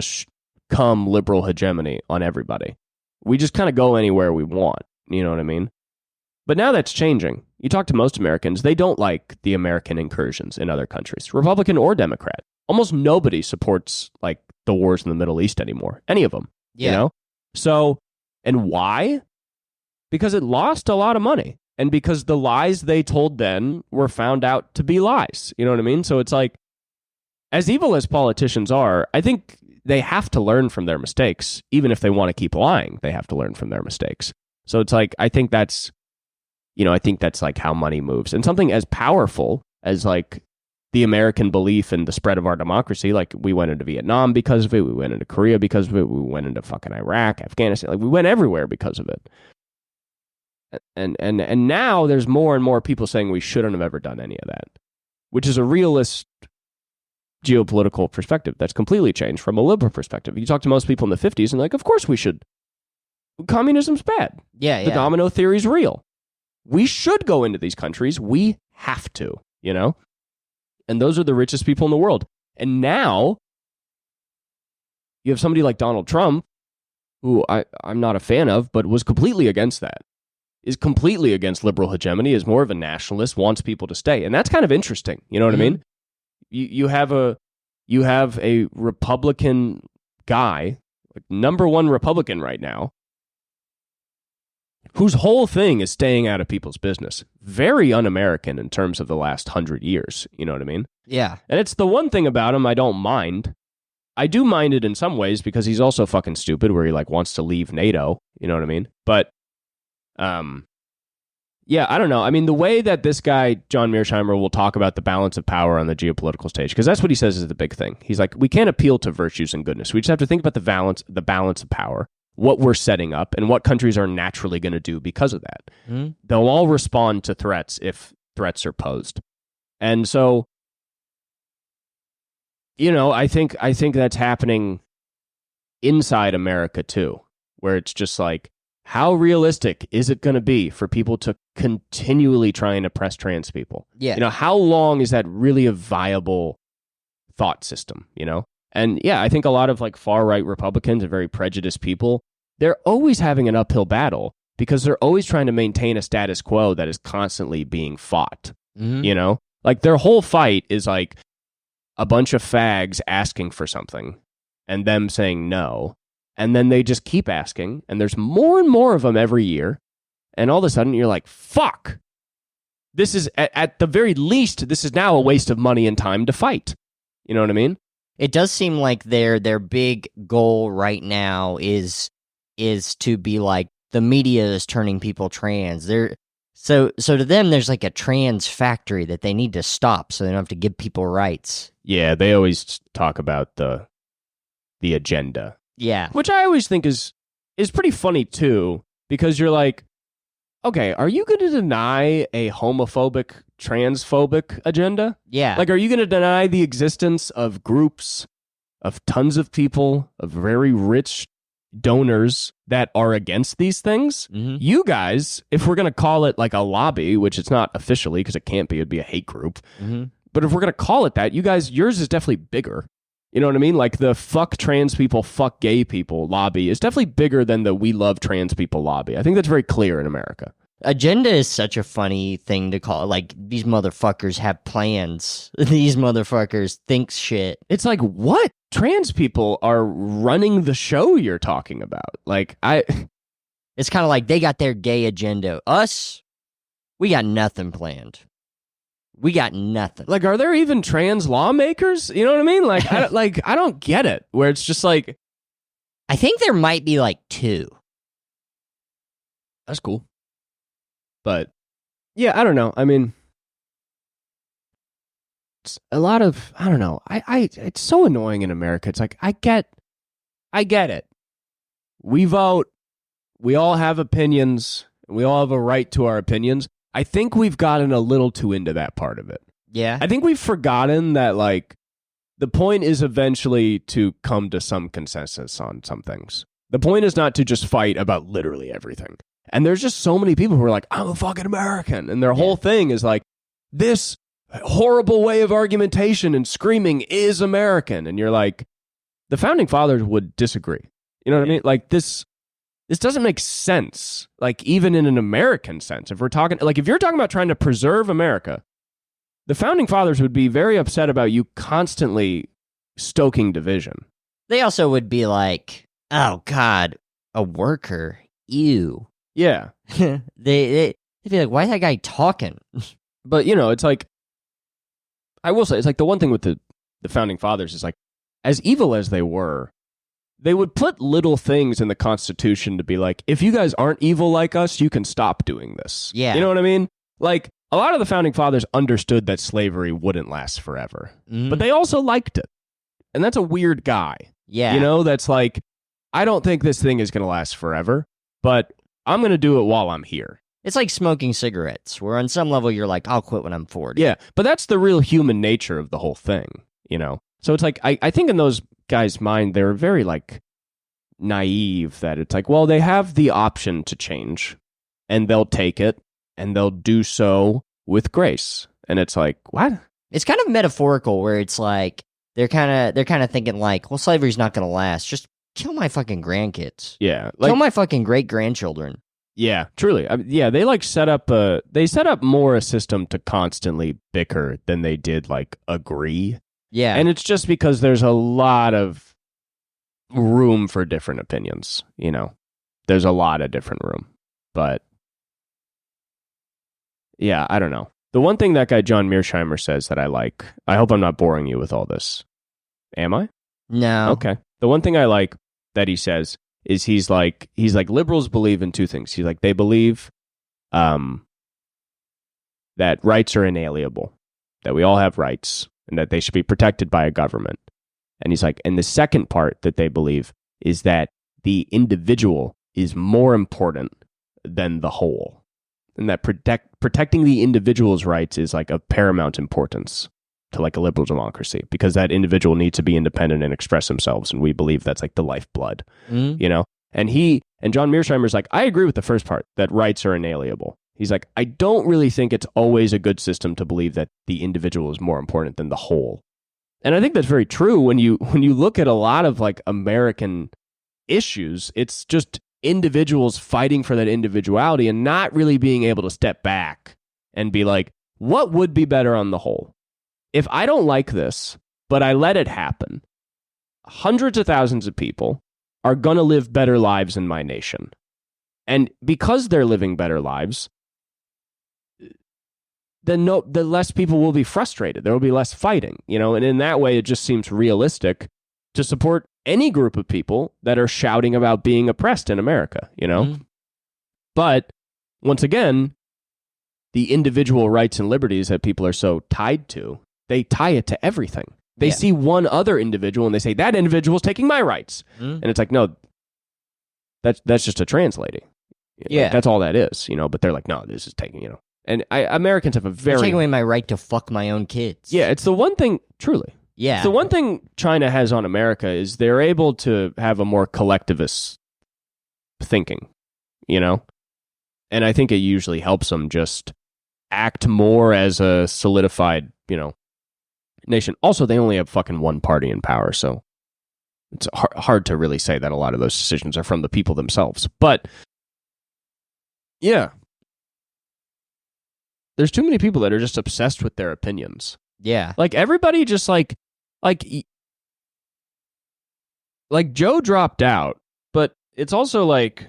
come liberal hegemony on everybody. We just kind of go anywhere we want. You know what I mean? But now that's changing. You talk to most Americans, they don't like the American incursions in other countries, Republican or Democrat. Almost nobody supports like the wars in the Middle East anymore. Any of them. Yeah. So, and why? Because it lost a lot of money. And because the lies they told then were found out to be lies. You know what I mean? So it's like, as evil as politicians are, I think they have to learn from their mistakes. Even if they want to keep lying, they have to learn from their mistakes. So it's like, I think that's like how money moves. And something as powerful as like the American belief in the spread of our democracy, like we went into Vietnam because of it, we went into Korea because of it, we went into fucking Iraq, Afghanistan, like we went everywhere because of it. And now there's more and more people saying we shouldn't have ever done any of that, which is a realist geopolitical perspective that's completely changed from a liberal perspective. You talk to most people in the 50s and like, of course we should. Communism's bad. Yeah. The domino theory is real. We should go into these countries. We have to, And those are the richest people in the world. And now you have somebody like Donald Trump, who I'm not a fan of, but was completely against that. Is completely against liberal hegemony, is more of a nationalist, wants people to stay. And that's kind of interesting. You know what I mean? You have a Republican guy, like number one Republican right now, whose whole thing is staying out of people's business. Very un-American in terms of the last 100 years. You know what I mean? Yeah. And it's the one thing about him I don't mind. I do mind it in some ways because he's also fucking stupid where he like wants to leave NATO. You know what I mean? But, yeah, I don't know. I mean, the way that this guy, John Mearsheimer, will talk about the balance of power on the geopolitical stage, because that's what he says is the big thing. He's like, we can't appeal to virtues and goodness. We just have to think about the balance of power, what we're setting up, and what countries are naturally going to do because of that. Mm-hmm. They'll all respond to threats if threats are posed. And so, I think that's happening inside America too, where it's just like, how realistic is it going to be for people to continually try and oppress trans people? Yeah. How long is that really a viable thought system, And yeah, I think a lot of like far-right Republicans and very prejudiced people, they're always having an uphill battle because they're always trying to maintain a status quo that is constantly being fought, Like their whole fight is like a bunch of fags asking for something and them saying no. And then they just keep asking, and there's more and more of them every year. And all of a sudden, you're like, fuck. This is, at the very least, this is now a waste of money and time to fight. You know what I mean? It does seem like their big goal right now is to be like, the media is turning people trans. So to them, there's like a trans factory that they need to stop so they don't have to give people rights. Yeah, they always talk about the agenda. Yeah. Which I always think is pretty funny too, because you're like, okay, are you going to deny a homophobic, transphobic agenda? Yeah. Like, are you going to deny the existence of groups, of tons of people, of very rich donors that are against these things? Mm-hmm. You guys, if we're going to call it like a lobby, which it's not officially because it can't be, it'd be a hate group. Mm-hmm. But if we're going to call it that, you guys, yours is definitely bigger. You know what I mean? Like the fuck trans people, fuck gay people lobby is definitely bigger than the we love trans people lobby. I think that's very clear in America. Agenda is such a funny thing to call. Like, these motherfuckers have plans. These motherfuckers think shit. It's like, what? Trans people are running the show you're talking about. Like, It's kind of like they got their gay agenda. Us, we got nothing planned. We got nothing. Like, are there even trans lawmakers? You know what I mean? Like, I don't get it. Where it's just like, I think there might be like 2. that's cool. But yeah, I don't know. I mean, it's a lot of, I don't know. It's so annoying in America. It's like, I get it. We vote. We all have opinions. We all have a right to our opinions. I think we've gotten a little too into that part of it. Yeah. I think we've forgotten that, like, the point is eventually to come to some consensus on some things. The point is not to just fight about literally everything. And there's just so many people who are like, I'm a fucking American. And their whole thing is like, this horrible way of argumentation and screaming is American. And you're like, the founding fathers would disagree. You know what I mean? Like, this doesn't make sense, like, even in an American sense. If we're talking, like, if you're talking about trying to preserve America, the founding fathers would be very upset about you constantly stoking division. They also would be like, oh, God, a worker, ew. Yeah. They'd be like, why is that guy talking? But, you know, it's like, I will say, it's like the one thing with the founding fathers is like, as evil as they were, they would put little things in the Constitution to be like, if you guys aren't evil like us, you can stop doing this. Yeah. You know what I mean? Like, a lot of the founding fathers understood that slavery wouldn't last forever. Mm. But they also liked it. And that's a weird guy. Yeah. You know, that's like, I don't think this thing is going to last forever, but I'm going to do it while I'm here. It's like smoking cigarettes, where on some level you're like, I'll quit when I'm 40. Yeah, but that's the real human nature of the whole thing, you know? So it's like, I think in those guys' mind, they're very, like, naive that it's like, well, they have the option to change, and they'll take it, and they'll do so with grace. And it's like, what? It's kind of metaphorical, where it's like, they're kind of thinking like, well, slavery's not going to last. Just kill my fucking grandkids. Yeah. Like, kill my fucking great-grandchildren. Yeah, truly. Yeah, they like set up more a system to constantly bicker than they did like agree. Yeah. And it's just because there's a lot of room for different opinions, you know. There's a lot of different room. But yeah, I don't know. The one thing that guy John Mearsheimer says that I like, I hope I'm not boring you with all this. Am I? No. Okay. The one thing I like that he says is he's like liberals believe in 2 things. He's like, they believe that rights are inalienable, that we all have rights, and that they should be protected by a government. And he's like, and the second part that they believe is that the individual is more important than the whole, and that protecting the individual's rights is like of paramount importance to like a liberal democracy, because that individual needs to be independent and express themselves, and we believe that's like the lifeblood, you know? And John Mearsheimer's like, I agree with the first part, that rights are inalienable. He's like, I don't really think it's always a good system to believe that the individual is more important than the whole. And I think that's very true when you look at a lot of like American issues. It's just individuals fighting for that individuality and not really being able to step back and be like, what would be better on the whole? If I don't like this, but I let it happen, hundreds of thousands of people are going to live better lives in my nation. And because they're living better lives, the less people will be frustrated. There will be less fighting, you know? And in that way, it just seems realistic to support any group of people that are shouting about being oppressed in America, you know? Mm-hmm. But once again, the individual rights and liberties that people are so tied to, they tie it to everything. They see one other individual and they say, that individual's taking my rights. And it's like, no, that's just a trans lady. Yeah. Like, that's all that is, but they're like, no, this is taking, and Americans have a They're taking away my right to fuck my own kids. Yeah, it's the one thing, truly. Yeah. It's the one thing China has on America is they're able to have a more collectivist thinking, And I think it usually helps them just act more as a solidified, nation. Also, they only have fucking one party in power, so it's hard to really say that a lot of those decisions are from the people themselves. But, yeah. There's too many people that are just obsessed with their opinions. Yeah. Like, everybody just, like Joe dropped out, but it's also like,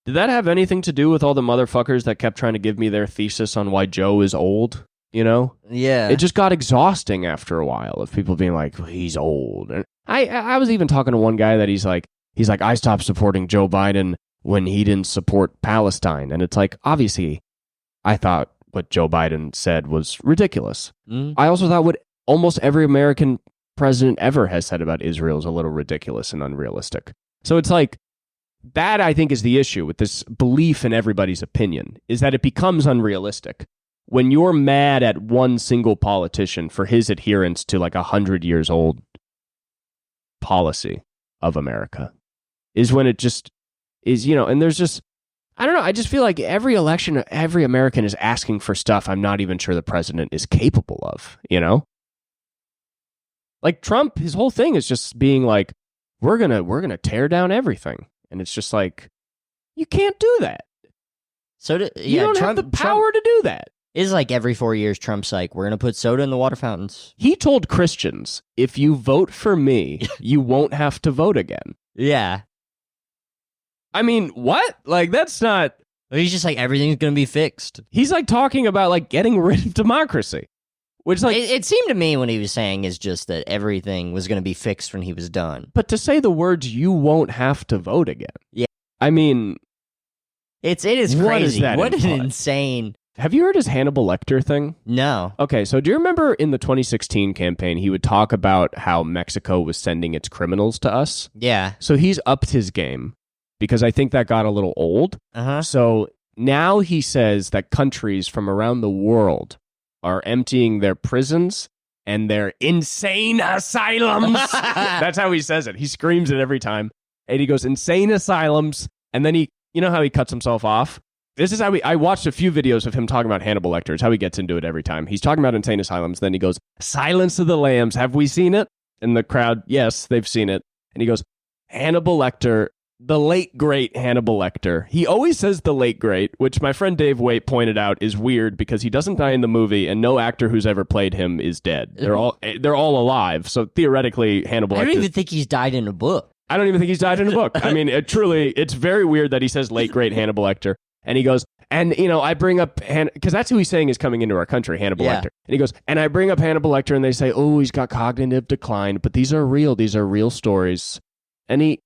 did that have anything to do with all the motherfuckers that kept trying to give me their thesis on why Joe is old? Yeah. It just got exhausting after a while of people being like, well, he's old. And I was even talking to one guy that he's like, I stopped supporting Joe Biden when he didn't support Palestine. And it's like, obviously, I thought what Joe Biden said was ridiculous. I also thought what almost every American president ever has said about Israel is a little ridiculous and unrealistic. So it's like, that I think is the issue with this belief in everybody's opinion, is that it becomes unrealistic. When you're mad at one single politician for his adherence to like 100 years old policy of America, is when it just is, and there's just, I don't know, I just feel like every election, every American is asking for stuff I'm not even sure the president is capable of, Like Trump, his whole thing is just being like, we're gonna tear down everything. And it's just like, you can't do that. You don't have the power to do that. It's like every 4 years, Trump's like, we're going to put soda in the water fountains. He told Christians, if you vote for me, you won't have to vote again. Yeah. I mean, what? Like, that's not... He's just like, everything's going to be fixed. He's like talking about like getting rid of democracy. Which like... It seemed to me when he was saying is just that everything was going to be fixed when he was done. But to say the words, you won't have to vote again. Yeah. I mean... It is crazy. What is that? What an insane... Have you heard his Hannibal Lecter thing? No. Okay, so do you remember in the 2016 campaign, he would talk about how Mexico was sending its criminals to us? Yeah. So he's upped his game because I think that got a little old. Uh-huh. So now he says that countries from around the world are emptying their prisons and their insane asylums. That's how he says it. He screams it every time. And he goes, insane asylums. And then he, you know how he cuts himself off? This is how I watched a few videos of him talking about Hannibal Lecter. It's how he gets into it every time. He's talking about insane asylums. Then he goes, Silence of the Lambs. Have we seen it? And the crowd, yes, they've seen it. And he goes, Hannibal Lecter, the late, great Hannibal Lecter. He always says the late, great, which my friend Dave Waite pointed out is weird because he doesn't die in the movie and no actor who's ever played him is dead. They're all alive. So theoretically, Hannibal Lecter... I don't even think he's died in a book. I don't even think he's died in a book. I mean, it's very weird that he says late, great Hannibal Lecter. And he goes, and, I bring up, because that's who he's saying is coming into our country, Hannibal Lecter. And he goes, and I bring up Hannibal Lecter, and they say, oh, he's got cognitive decline, but these are real stories. And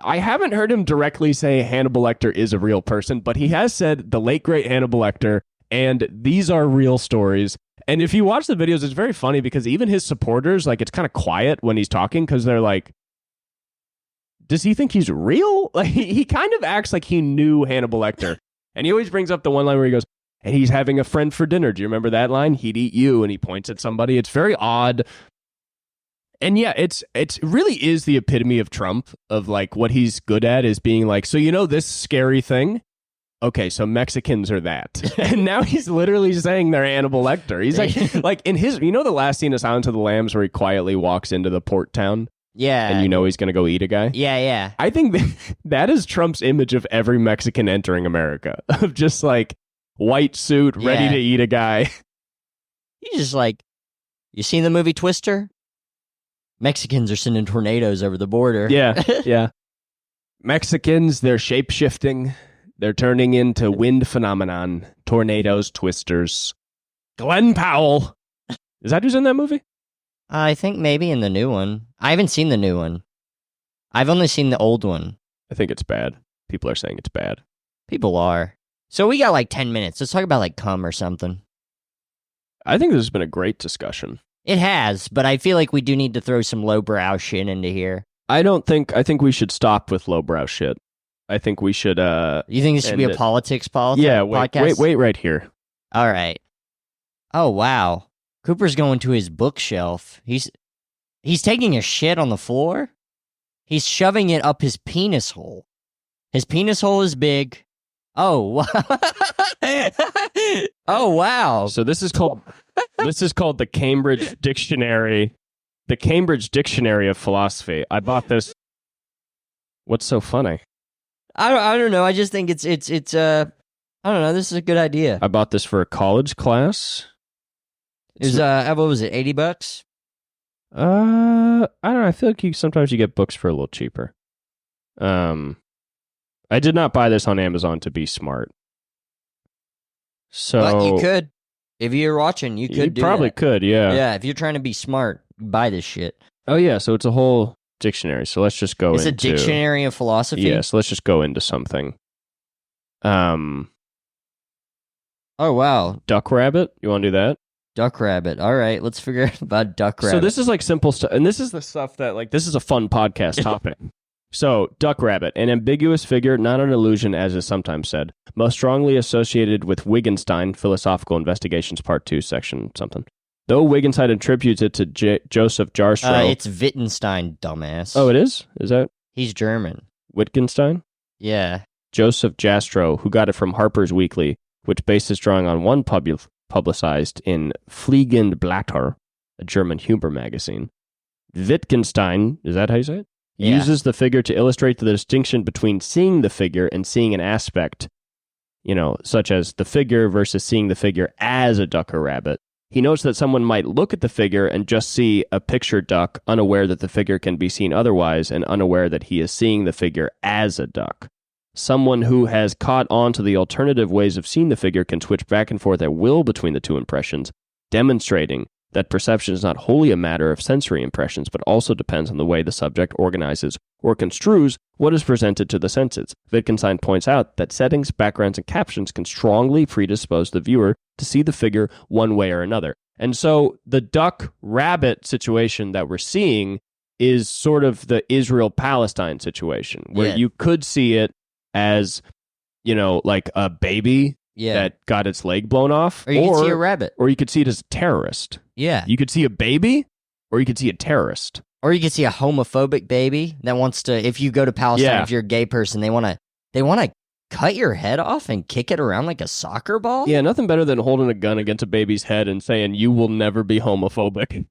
I haven't heard him directly say Hannibal Lecter is a real person, but he has said the late, great Hannibal Lecter, and these are real stories. And if you watch the videos, it's very funny, because even his supporters, like, it's kind of quiet when he's talking, because they're like, does he think he's real? Like, he kind of acts like he knew Hannibal Lecter. And he always brings up the one line where he goes, and he's having a friend for dinner. Do you remember that line? He'd eat you, and he points at somebody. It's very odd. And yeah, it really is the epitome of Trump, of like what he's good at is being like, so this scary thing? Okay, so Mexicans are that. And now he's literally saying they're Hannibal Lecter. He's like in his, the last scene of Silence of the Lambs where he quietly walks into the port town? Yeah. And he's going to go eat a guy? Yeah. I think that is Trump's image of every Mexican entering America. Of just like white suit, ready to eat a guy. He's just like, you seen the movie Twister? Mexicans are sending tornadoes over the border. Yeah. Mexicans, they're shape-shifting. They're turning into wind phenomenon. Tornadoes, twisters. Glenn Powell. Is that who's in that movie? I think maybe in the new one. I haven't seen the new one. I've only seen the old one. I think it's bad. People are saying it's bad. People are. So we got like 10 minutes. Let's talk about like cum or something. I think this has been a great discussion. It has, but I feel like we do need to throw some lowbrow shit into here. I think we should stop with lowbrow shit. I think we should. You think this should be a politics Yeah, podcast? wait right here. All right. Oh wow, Cooper's going to his bookshelf. He's taking a shit on the floor. He's shoving it up his penis hole. His penis hole is big. Oh, oh wow. So this is called the Cambridge Dictionary, the Cambridge Dictionary of Philosophy. I bought this. What's so funny? I don't know. I just think it's I don't know. This is a good idea. I bought this for a college class. Is what was it? $80? I don't know. I feel like sometimes you get books for a little cheaper. I did not buy this on Amazon to be smart. So but you could, if you're watching, you could. You probably could, yeah. Yeah, if you're trying to be smart, buy this shit. Oh yeah, so it's a whole dictionary. So let's just go. It's a dictionary of philosophy. Yeah, so let's just go into something. Oh wow, duck rabbit. You want to do that? Duck rabbit. All right, let's figure out about duck rabbit. So this is like simple stuff, and this is the stuff that like this is a fun podcast topic. So, duck rabbit, an ambiguous figure, not an illusion, as is sometimes said, most strongly associated with Wittgenstein, Philosophical Investigations, Part 2, Section something. Though Wittgenstein attributes it to Joseph Jastrow. It's Wittgenstein, dumbass. Oh, it is? Is that? He's German. Wittgenstein? Yeah. Joseph Jastrow, who got it from Harper's Weekly, which based his drawing on one publicized in Fliegende Blätter, a German humor magazine. Wittgenstein, is that how you say it? Yeah. Uses the figure to illustrate the distinction between seeing the figure and seeing an aspect, such as the figure versus seeing the figure as a duck or rabbit. He notes that someone might look at the figure and just see a pictured duck, unaware that the figure can be seen otherwise and unaware that he is seeing the figure as a duck. Someone who has caught on to the alternative ways of seeing the figure can switch back and forth at will between the two impressions, demonstrating that perception is not wholly a matter of sensory impressions, but also depends on the way the subject organizes or construes what is presented to the senses. Wittgenstein points out that settings, backgrounds, and captions can strongly predispose the viewer to see the figure one way or another. And so the duck-rabbit situation that we're seeing is sort of the Israel-Palestine situation, where you could see it as, like a baby that got its leg blown off. Or you could see a rabbit. Or you could see it as a terrorist. Yeah. You could see a baby, or you could see a terrorist. Or you could see a homophobic baby that wants to, if you go to Palestine, if you're a gay person, they want to cut your head off and kick it around like a soccer ball? Yeah, nothing better than holding a gun against a baby's head and saying, you will never be homophobic.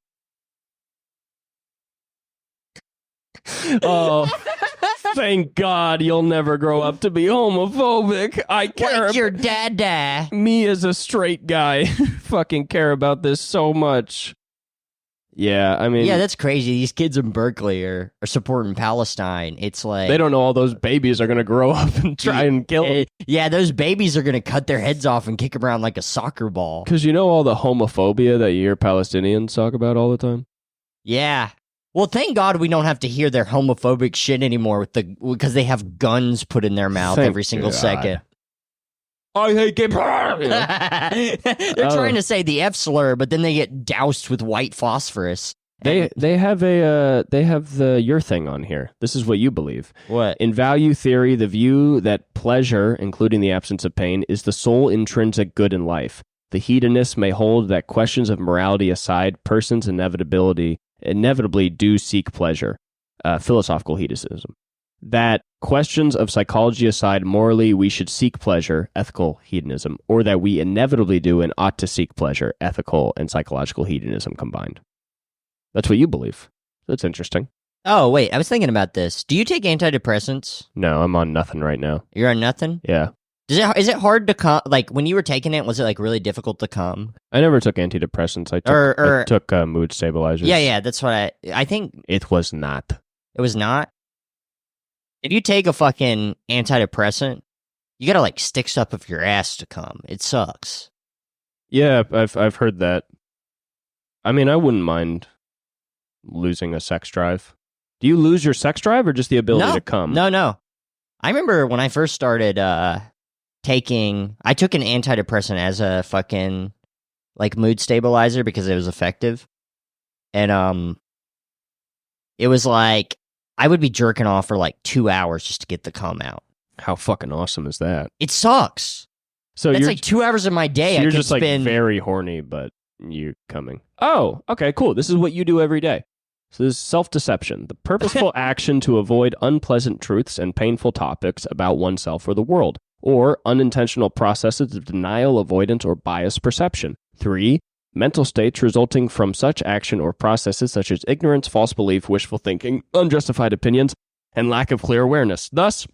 Oh, thank God you'll never grow up to be homophobic. I care about your dad. Me as a straight guy fucking care about this so much. Yeah, I mean... Yeah, that's crazy. These kids in Berkeley are supporting Palestine. It's like... They don't know all those babies are going to grow up and try and kill them. Yeah, those babies are going to cut their heads off and kick them around like a soccer ball. Because you know all the homophobia that you hear Palestinians talk about all the time? Yeah. Well, thank God we don't have to hear their homophobic shit anymore because they have guns put in their mouth every single second. I hate gay people. They're trying to say the F slur, but then they get doused with white phosphorus. They have your thing on here. This is what you believe. What? In value theory, the view that pleasure, including the absence of pain, is the sole intrinsic good in life. The hedonist may hold that questions of morality aside, persons inevitably do seek pleasure. Philosophical hedonism. That questions of psychology aside, morally we should seek pleasure, ethical hedonism, or that we inevitably do and ought to seek pleasure, ethical and psychological hedonism combined. That's what you believe. That's interesting. Oh, wait, I was thinking about this. Do you take antidepressants? No, I'm on nothing right now. You're on nothing? Yeah. Is it hard to come? Like, when you were taking it, was it, like, really difficult to come? I never took antidepressants. I took mood stabilizers. Yeah, that's what I think. It was not. It was not? If you take a fucking antidepressant, you gotta, like, stick stuff up your ass to come. It sucks. Yeah, I've heard that. I mean, I wouldn't mind losing a sex drive. Do you lose your sex drive or just the ability to come? No. I remember when I first started I took an antidepressant as a fucking, like, mood stabilizer because it was effective. And it was like I would be jerking off for like 2 hours just to get the cum out. How fucking awesome is that? It sucks. So That's you're like 2 hours of my day. so I you're could just like spend... very horny, but you're coming. Oh, okay, cool. This is what you do every day. So this is self-deception, the purposeful action to avoid unpleasant truths and painful topics about oneself or the world, or unintentional processes of denial, avoidance, or biased perception. 3, mental states resulting from such action or processes such as ignorance, false belief, wishful thinking, unjustified opinions, and lack of clear awareness. Thus,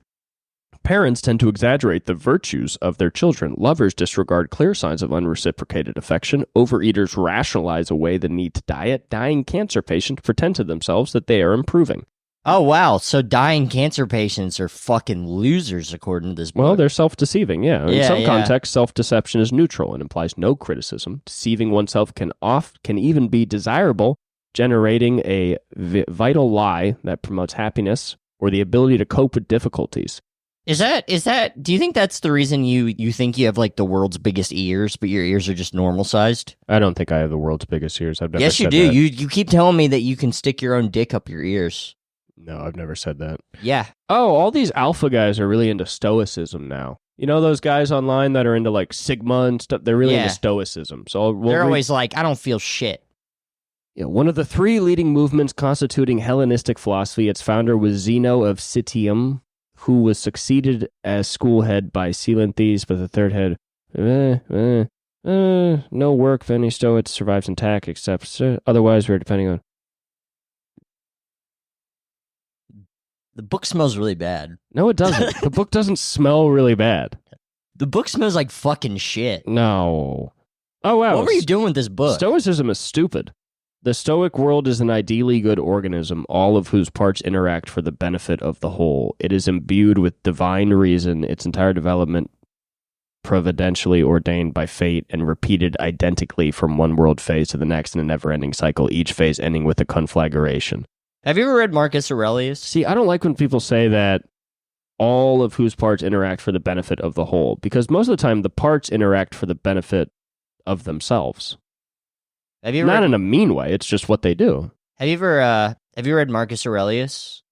parents tend to exaggerate the virtues of their children. Lovers disregard clear signs of unreciprocated affection. Overeaters rationalize away the need to diet. Dying cancer patients pretend to themselves that they are improving. Oh, wow. So dying cancer patients are fucking losers, according to this book. Well, they're self-deceiving, yeah. In some yeah. contexts, self-deception is neutral and implies no criticism. Deceiving oneself can even be desirable, generating a vital lie that promotes happiness or the ability to cope with difficulties. Is that, do you think that's the reason you think you have like the world's biggest ears, but your ears are just normal sized? I don't think I have the world's biggest ears. I've never Yes, you said do. that. You keep telling me that you can stick your own dick up your ears. No, I've never said that. Yeah. Oh, all these alpha guys are really into stoicism now. You know those guys online that are into like Sigma and stuff? They're really into stoicism. So they're always like, I don't feel shit. Yeah, one of the 3 leading movements constituting Hellenistic philosophy, its founder was Zeno of Citium, who was succeeded as school head by Celantes, but the third head, no work of any Stoic survives intact, except otherwise we're depending on... The book smells really bad. No, it doesn't. The book doesn't smell really bad. The book smells like fucking shit. No. Oh, wow. What were you doing with this book? Stoicism is stupid. The Stoic world is an ideally good organism, all of whose parts interact for the benefit of the whole. It is imbued with divine reason, its entire development providentially ordained by fate and repeated identically from one world phase to the next in a never-ending cycle, each phase ending with a conflagration. Have you ever read Marcus Aurelius? See, I don't like when people say that all of whose parts interact for the benefit of the whole, because most of the time the parts interact for the benefit of themselves. Have you Not in a mean way, it's just what they do. Have you read Marcus Aurelius?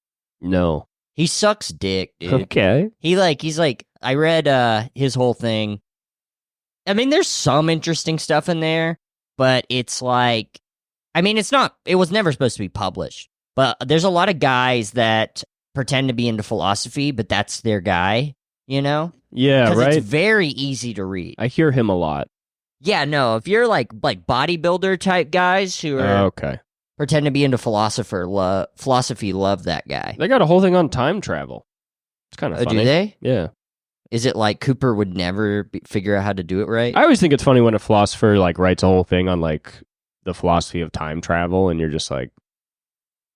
No. He sucks dick, dude. Okay. He's like, I read his whole thing. I mean, there's some interesting stuff in there, but it's like, I mean, it was never supposed to be published, but there's a lot of guys that pretend to be into philosophy, but that's their guy, you know? Yeah, right? Because it's very easy to read. I hear him a lot. Yeah, no, if you're like bodybuilder type guys who are pretend to be into philosophy, love that guy. They got a whole thing on time travel. It's kind of funny. Do they? Yeah. Is it like Cooper would never figure out how to do it right? I always think it's funny when a philosopher like writes a whole thing on like the philosophy of time travel, and you're just like,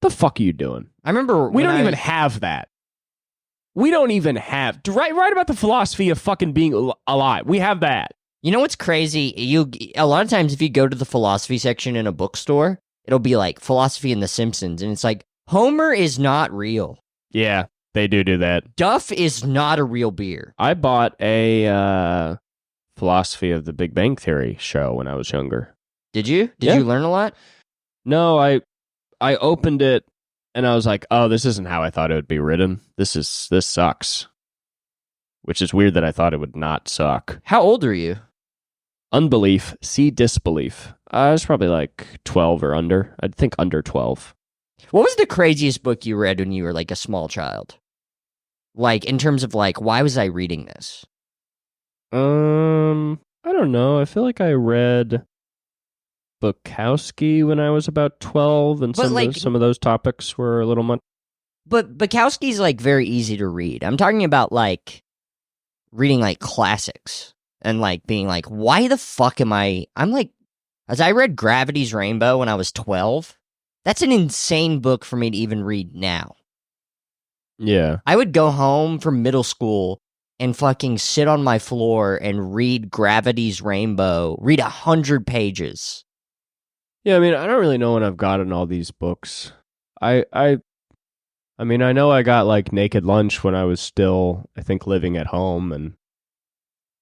the fuck are you doing? I remember we don't even have that. We don't even have write about the philosophy of fucking being alive. We have that. You know what's crazy? A lot of times if you go to the philosophy section in a bookstore, it'll be like philosophy and The Simpsons, and it's like Homer is not real. Yeah, they do that. Duff is not a real beer. I bought a philosophy of the Big Bang Theory show when I was younger. Did you? Did you learn a lot? No, I opened it and I was like, oh, this isn't how I thought it would be written. This sucks. Which is weird that I thought it would not suck. How old are you? Unbelief, see disbelief. I was probably like 12 or under. I'd think under 12. What was the craziest book you read when you were like a small child? Like in terms of like, why was I reading this? I don't know. I feel like I read Bukowski when I was about 12, and some of those topics were a little much. But Bukowski's like very easy to read. I'm talking about like reading like classics and like being like, why the fuck I'm like, as I read Gravity's Rainbow when I was 12, that's an insane book for me to even read now. Yeah. I would go home from middle school and fucking sit on my floor and read Gravity's Rainbow, read 100 pages. Yeah, I mean, I don't really know when I've gotten all these books. I mean, I know I got like Naked Lunch when I was still, I think, living at home, and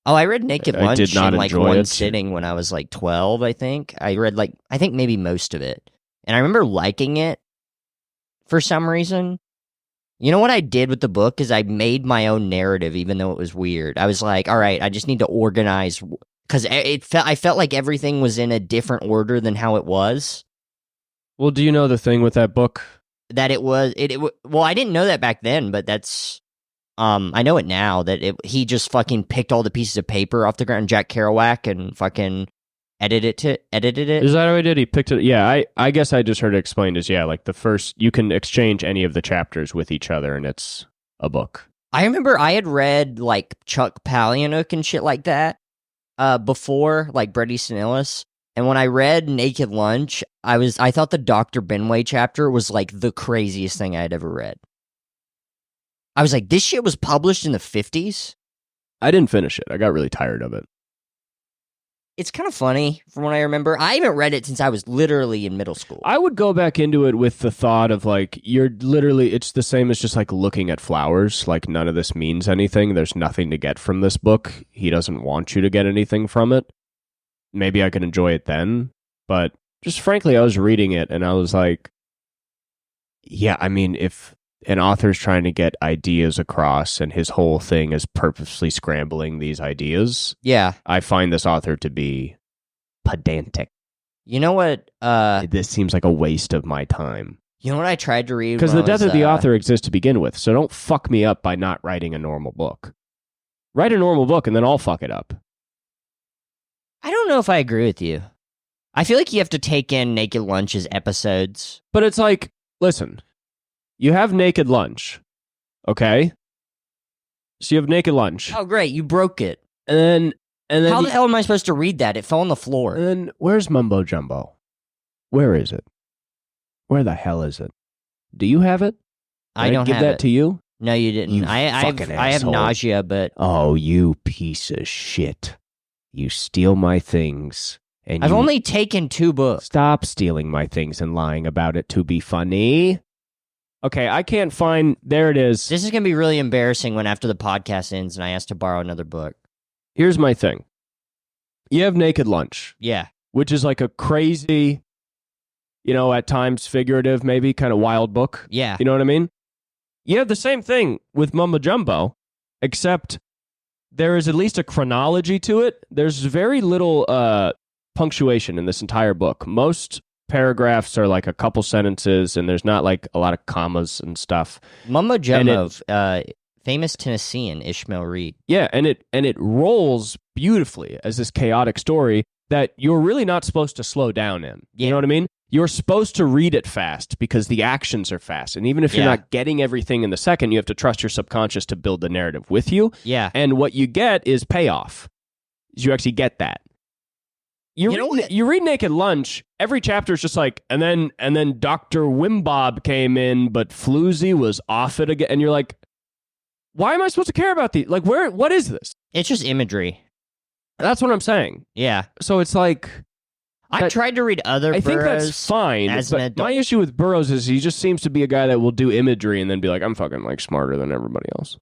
oh, I read Naked Lunch did not in like enjoy one it. sitting when I was like 12, I think. I read like, I think maybe most of it. And I remember liking it for some reason. You know what I did with the book is I made my own narrative, even though it was weird. I was like, all right, I just need to organize because I felt like everything was in a different order than how it was. Well, do you know the thing with that book? That it was well, I didn't know that back then, but that's I know it now that he just fucking picked all the pieces of paper off the ground, Jack Kerouac, and fucking edited it. Is that how he did? He picked it. Yeah, I guess I just heard it explained as like the first you can exchange any of the chapters with each other, and it's a book. I remember I had read like Chuck Palahniuk and shit like that before, like Bret Easton Ellis. And when I read Naked Lunch, I thought the Dr. Benway chapter was like the craziest thing I had ever read. I was like, this shit was published in the 50s? I didn't finish it. I got really tired of it. It's kind of funny from what I remember. I haven't read it since I was literally in middle school. I would go back into it with the thought of like, it's the same as just like looking at flowers. Like none of this means anything. There's nothing to get from this book. He doesn't want you to get anything from it. Maybe I could enjoy it then. But just frankly, I was reading it and I was like, yeah, I mean, if an author's trying to get ideas across and his whole thing is purposely scrambling these ideas, yeah, I find this author to be pedantic. You know what? This seems like a waste of my time. You know what I tried to read? Because the death of the author exists to begin with, so don't fuck me up by not writing a normal book. Write a normal book and then I'll fuck it up. I don't know if I agree with you. I feel like you have to take in Naked Lunch as episodes. But it's like, listen, you have Naked Lunch, okay? So you have Naked Lunch. Oh, great, you broke it. And then how the hell am I supposed to read that? It fell on the floor. And then where's Mumbo Jumbo? Where is it? Where the hell is it? Do you have it? I don't give have that it. to you? No, you didn't. You I have nausea, but oh, you piece of shit! You steal my things, and I've only taken 2 books. Stop stealing my things and lying about it to be funny. Okay, I can't find. There it is. This is gonna be really embarrassing when after the podcast ends and I ask to borrow another book. Here's my thing. You have Naked Lunch. Yeah. Which is like a crazy, at times figurative, maybe kind of wild book. Yeah. You know what I mean? You have the same thing with Mumbo Jumbo, except there is at least a chronology to it. There's very little punctuation in this entire book. Most paragraphs are like a couple sentences, and there's not like a lot of commas and stuff. Mumbo Jumbo, famous Tennessean Ishmael Reed. Yeah, and it rolls beautifully as this chaotic story that you're really not supposed to slow down in. You know what I mean? You're supposed to read it fast because the actions are fast. And even if you're not getting everything in the second, you have to trust your subconscious to build the narrative with you. Yeah. And what you get is payoff. You actually get that. You read Naked Lunch, every chapter is just like, and then Dr. Wimbob came in, but Floozy was off it again. And you're like, why am I supposed to care about these? Like, what is this? It's just imagery. That's what I'm saying. Yeah. So it's like, I tried to read other Burroughs. I think that's fine. As an adult. My issue with Burroughs is he just seems to be a guy that will do imagery and then be like, I'm fucking like smarter than everybody else.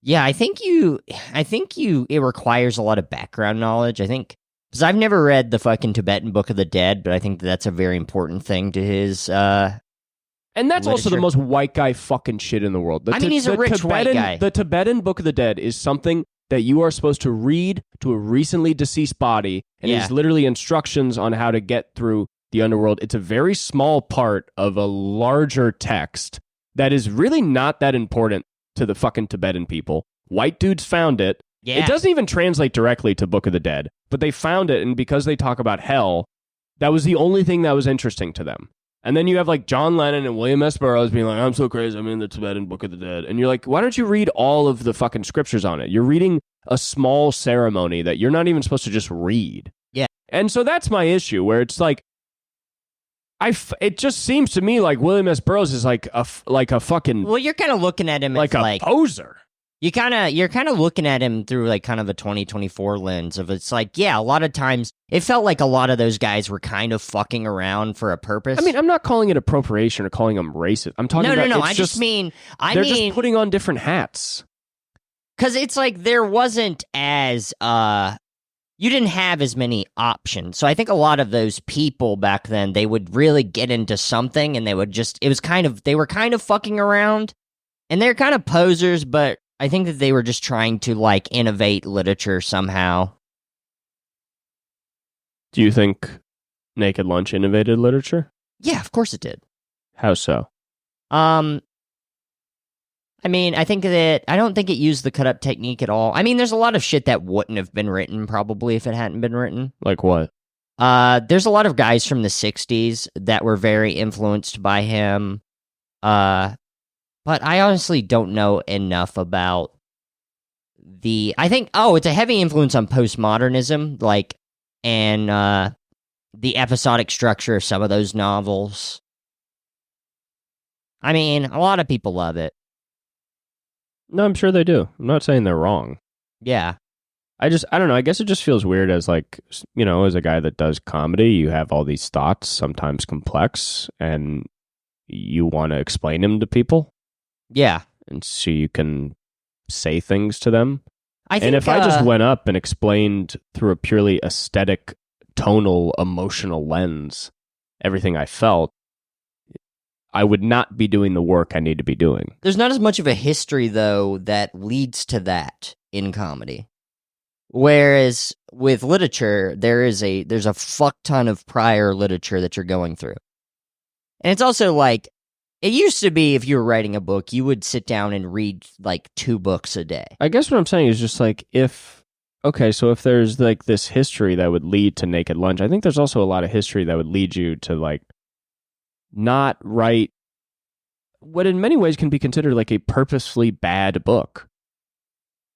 Yeah, I think it requires a lot of background knowledge. I think, because I've never read the fucking Tibetan Book of the Dead, but I think that's a very important thing to his, and that's literature. Also the most white guy fucking shit in the world. He's a rich white guy. The Tibetan Book of the Dead is something that you are supposed to read to a recently deceased body, and it's literally instructions on how to get through the underworld. It's a very small part of a larger text that is really not that important to the fucking Tibetan people. White dudes found it. Yeah. It doesn't even translate directly to Book of the Dead, but they found it, and because they talk about hell, that was the only thing that was interesting to them. And then you have like John Lennon and William S. Burroughs being like, I'm so crazy, I'm in the Tibetan Book of the Dead. And you're like, why don't you read all of the fucking scriptures on it? You're reading a small ceremony that you're not even supposed to just read. Yeah. And so that's my issue, where it's like, it just seems to me like William S. Burroughs is like a fucking... Well, you're kind of looking at him like as a poser. You're kind of looking at him through like kind of a 2024 lens of it's like, yeah, a lot of times it felt like a lot of those guys were kind of fucking around for a purpose. I mean, I'm not calling it appropriation or calling them racist. I'm talking about... No. I just mean just putting on different hats. Because it's like there wasn't as... you didn't have as many options. So I think a lot of those people back then, they would really get into something and they would just... they were kind of fucking around. And they're kind of posers, but I think that they were just trying to, like, innovate literature somehow. Do you think Naked Lunch innovated literature? Yeah, of course it did. How so? I mean, I don't think it used the cut-up technique at all. I mean, there's a lot of shit that wouldn't have been written, probably, if it hadn't been written. Like what? There's a lot of guys from the 60s that were very influenced by him. But I honestly don't know enough about it's a heavy influence on postmodernism, like, and the episodic structure of some of those novels. I mean, a lot of people love it. No, I'm sure they do. I'm not saying they're wrong. Yeah. I don't know. I guess it just feels weird as, like, you know, as a guy that does comedy, you have all these thoughts, sometimes complex, and you want to explain them to people. Yeah. And so you can say things to them. And if I just went up and explained through a purely aesthetic, tonal, emotional lens everything I felt, I would not be doing the work I need to be doing. There's not as much of a history, though, that leads to that in comedy. Whereas with literature, there's a fuck ton of prior literature that you're going through. And it's also like, it used to be if you were writing a book, you would sit down and read like 2 books a day. I guess what I'm saying is just like, if there's like this history that would lead to Naked Lunch, I think there's also a lot of history that would lead you to, like, not write what in many ways can be considered like a purposefully bad book.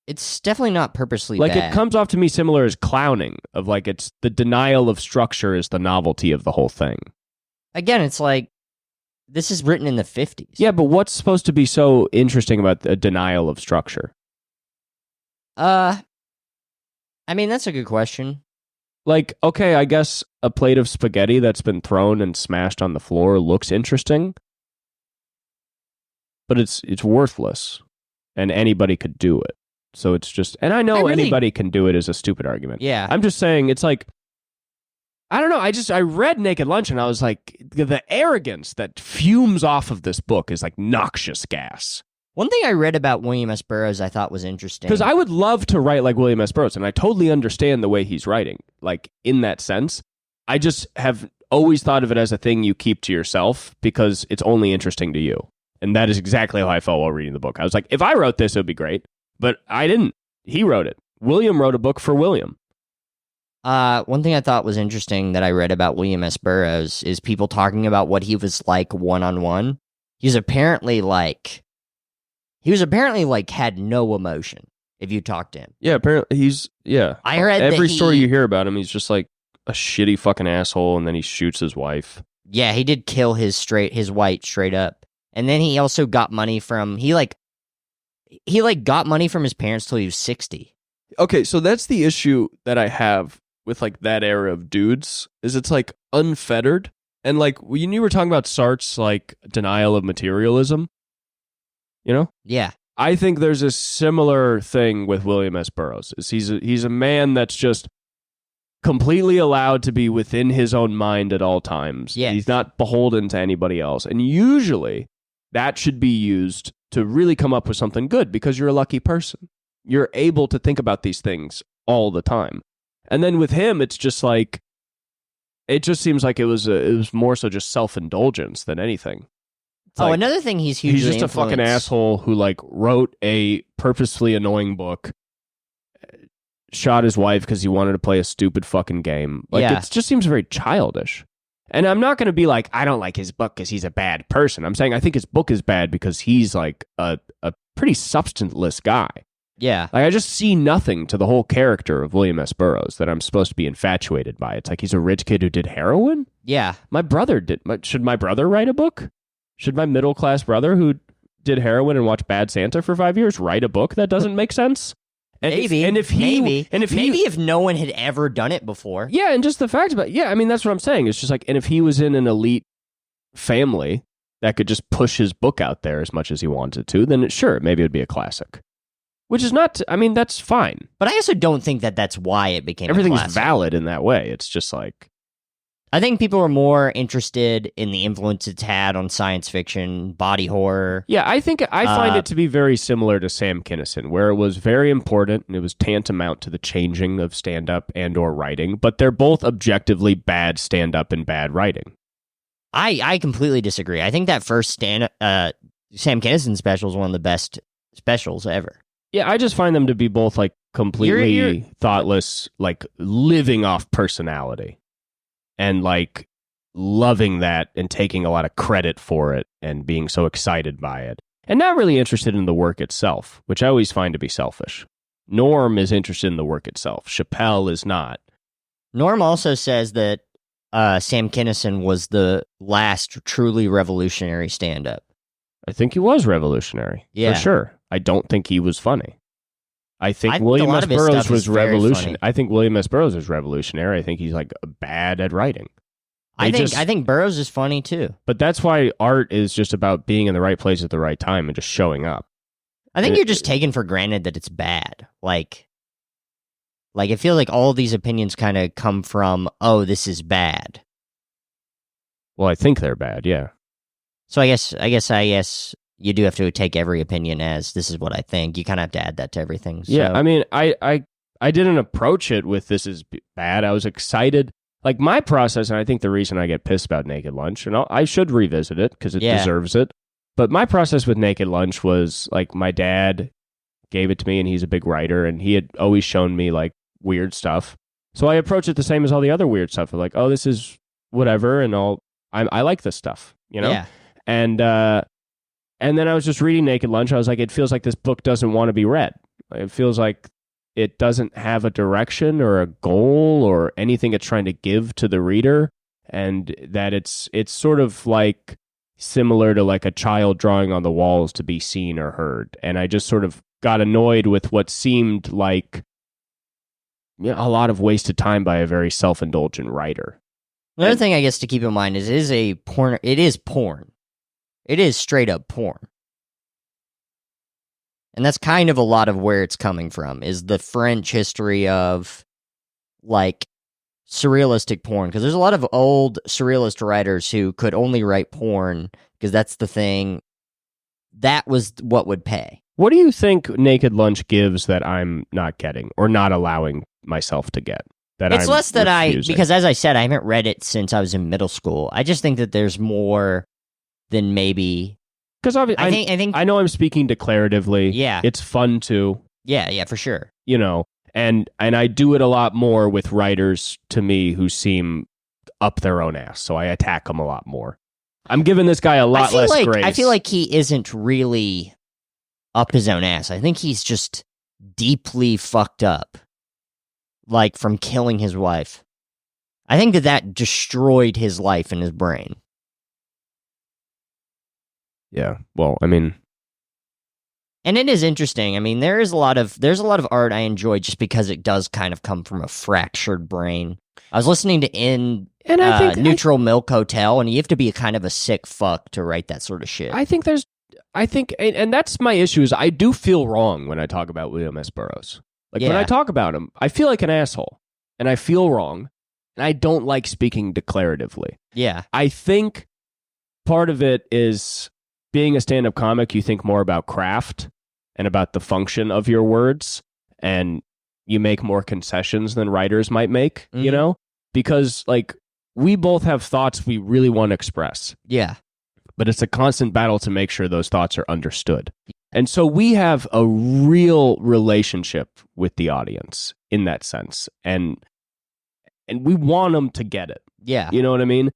It's definitely not purposely like bad. It comes off to me similar as clowning, of like, it's the denial of structure is the novelty of the whole thing. Again, it's like, this is written in the 50s. Yeah, but what's supposed to be so interesting about the denial of structure? I mean, that's a good question. Like, okay, I guess a plate of spaghetti that's been thrown and smashed on the floor looks interesting, but it's worthless, and anybody could do it. So it's just, and I know anybody can do it is a stupid argument. Yeah. I'm just saying, it's like, I don't know, I read Naked Lunch and I was like, the arrogance that fumes off of this book is like noxious gas. One thing I read about William S. Burroughs I thought was interesting. Because I would love to write like William S. Burroughs, and I totally understand the way he's writing, like, in that sense. I just have always thought of it as a thing you keep to yourself because it's only interesting to you. And that is exactly how I felt while reading the book. I was like, if I wrote this, it would be great. But I didn't. He wrote it. William wrote a book for William. One thing I thought was interesting that I read about William S. Burroughs is people talking about what he was like one-on-one. He was apparently had no emotion if you talk to him. Yeah, apparently I read every story you hear about him, he's just like a shitty fucking asshole, and then he shoots his wife. Yeah, he did kill his wife straight up. And then he also got money from he got money from his parents till he was 60. Okay, so that's the issue that I have with like that era of dudes, is it's like unfettered. And like when you were talking about Sartre's like denial of materialism, you know? Yeah. I think there's a similar thing with William S. Burroughs. He's a man that's just completely allowed to be within his own mind at all times. Yeah. He's not beholden to anybody else. And usually that should be used to really come up with something good because you're a lucky person. You're able to think about these things all the time. And then with him, it's just like, it just seems like it was more so just self-indulgence than anything. Like, another thing he's hugely just a fucking asshole who like wrote a purposefully annoying book, shot his wife because he wanted to play a stupid fucking game. Like, it just seems very childish. And I'm not going to be like, I don't like his book because he's a bad person. I'm saying I think his book is bad because he's like a pretty substanceless guy. Yeah. Like, I just see nothing to the whole character of William S. Burroughs that I'm supposed to be infatuated by. It's like he's a rich kid who did heroin? Yeah. My brother did. Should my brother write a book? Should my middle-class brother who did heroin and watched Bad Santa for 5 years write a book that doesn't make sense? And maybe. If no one had ever done it before. Yeah, and just the fact about I mean, that's what I'm saying. It's just like, and if he was in an elite family that could just push his book out there as much as he wanted to, then sure, maybe it would be a classic. Which is not, I mean, that's fine. But I also don't think that that's why it became Everything's a classic. valid in that way. It's just like, I think people are more interested in the influence it's had on science fiction, body horror. Yeah, I think I find it to be very similar to Sam Kinison, where it was very important and it was tantamount to the changing of stand-up and or writing, but they're both objectively bad stand-up and bad writing. I completely disagree. I think that first Sam Kinison special is one of the best specials ever. Yeah, I just find them to be both like completely thoughtless, like living off personality. And like loving that and taking a lot of credit for it and being so excited by it. And not really interested in the work itself, which I always find to be selfish. Norm is interested in the work itself. Chappelle is not. Norm also says that Sam Kinison was the last truly revolutionary stand-up. I think he was revolutionary. Yeah. For sure. I don't think he was funny. I think William S. Burroughs was revolutionary. I think William S. Burroughs was revolutionary. I think he's like bad at writing. I think Burroughs is funny too. But that's why art is just about being in the right place at the right time and just showing up. I think you're just taking for granted that it's bad. Like I feel like all of these opinions kind of come from, oh, this is bad. Well, I think they're bad, yeah. So I guess you do have to take every opinion as this is what I think. You kind of have to add that to everything. So. Yeah, I mean, I didn't approach it with this is bad. I was excited. Like my process, and I think the reason I get pissed about Naked Lunch, and I should revisit it because it deserves it. But my process with Naked Lunch was like my dad gave it to me, and he's a big writer, and he had always shown me like weird stuff. So I approach it the same as all the other weird stuff. Like, oh, this is whatever, and I like this stuff, you know. Yeah. And then I was just reading Naked Lunch. I was like, it feels like this book doesn't want to be read. It feels like it doesn't have a direction or a goal or anything it's trying to give to the reader. And that it's sort of like similar to like a child drawing on the walls to be seen or heard. And I just sort of got annoyed with what seemed like a lot of wasted time by a very self-indulgent writer. Another thing I guess to keep in mind is it is porn. It is straight up porn. And that's kind of a lot of where it's coming from, is the French history of, like, surrealistic porn. Because there's a lot of old surrealist writers who could only write porn because that's the thing. That was what would pay. What do you think Naked Lunch gives that I'm not getting or not allowing myself to get? It's less that because as I said, I haven't read it since I was in middle school. I just think that there's more than maybe... Because I know I'm speaking declaratively. Yeah. It's fun too. Yeah, for sure. You know, and I do it a lot more with writers, to me, who seem up their own ass. So I attack them a lot more. I'm giving this guy a lot less grace. I feel like he isn't really up his own ass. I think he's just deeply fucked up. Like, from killing his wife. I think that destroyed his life and his brain. Yeah, well, I mean... And it is interesting. I mean, there's a lot of art I enjoy just because it does kind of come from a fractured brain. I was listening to Neutral Milk Hotel, and you have to be kind of a sick fuck to write that sort of shit. And that's my issue, is I do feel wrong when I talk about William S. Burroughs. Like, when I talk about him, I feel like an asshole, and I feel wrong, and I don't like speaking declaratively. Yeah. I think part of it is being a stand-up comic, you think more about craft and about the function of your words, and you make more concessions than writers might make, you know? Because, like, we both have thoughts we really want to express. Yeah. But it's a constant battle to make sure those thoughts are understood. And so we have a real relationship with the audience in that sense. And we want them to get it. Yeah. You know what I mean?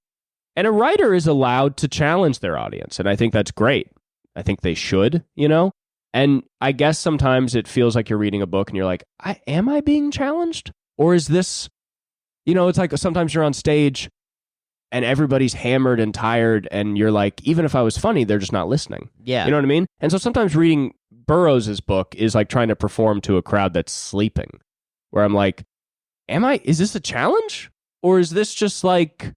And a writer is allowed to challenge their audience. And I think that's great. I think they should, you know? And I guess sometimes it feels like you're reading a book and you're like, am I being challenged? Or is this, you know, it's like sometimes you're on stage and everybody's hammered and tired, and you're like, even if I was funny, they're just not listening. Yeah. You know what I mean? And so sometimes reading Burroughs' book is like trying to perform to a crowd that's sleeping, where I'm like, is this a challenge? Or is this just like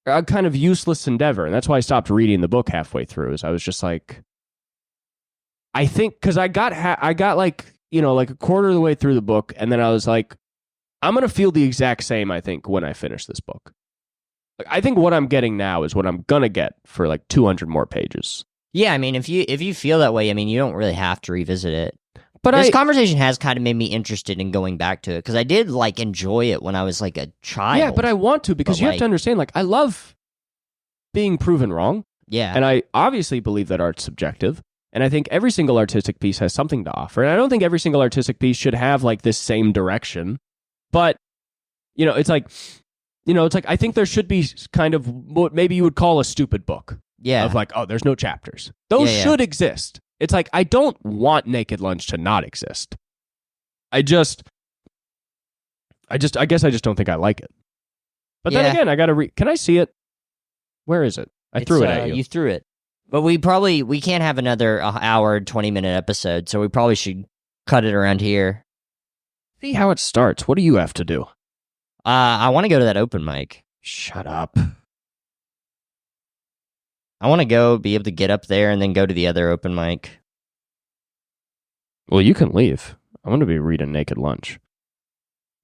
a kind of useless endeavor? And that's why I stopped reading the book halfway through, is I was just like, I think, because I got like, you know, like a quarter of the way through the book, and then I was like, I'm going to feel the exact same, I think, when I finish this book. Like, I think what I'm getting now is what I'm gonna get for like 200 more pages. Yeah, I mean, if you feel that way, I mean, you don't really have to revisit it. But This conversation has kind of made me interested in going back to it because I did like enjoy it when I was like a child. Yeah, but I want to because you have to understand, like, I love being proven wrong. Yeah. And I obviously believe that art's subjective. And I think every single artistic piece has something to offer. And I don't think every single artistic piece should have like this same direction. But, it's like, I think there should be kind of what maybe you would call a stupid book. Yeah. Of like, oh, there's no chapters. Those should exist. It's like, I don't want Naked Lunch to not exist. I guess I just don't think I like it. But then again, I got to read. Can I see it? Where is it? I threw it at you. You threw it. But we can't have another hour, 20-minute episode, so we probably should cut it around here. See how it starts. What do you have to do? I want to go to that open mic. Shut up. I want to be able to get up there and then go to the other open mic. Well, you can leave. I'm going to be reading Naked Lunch.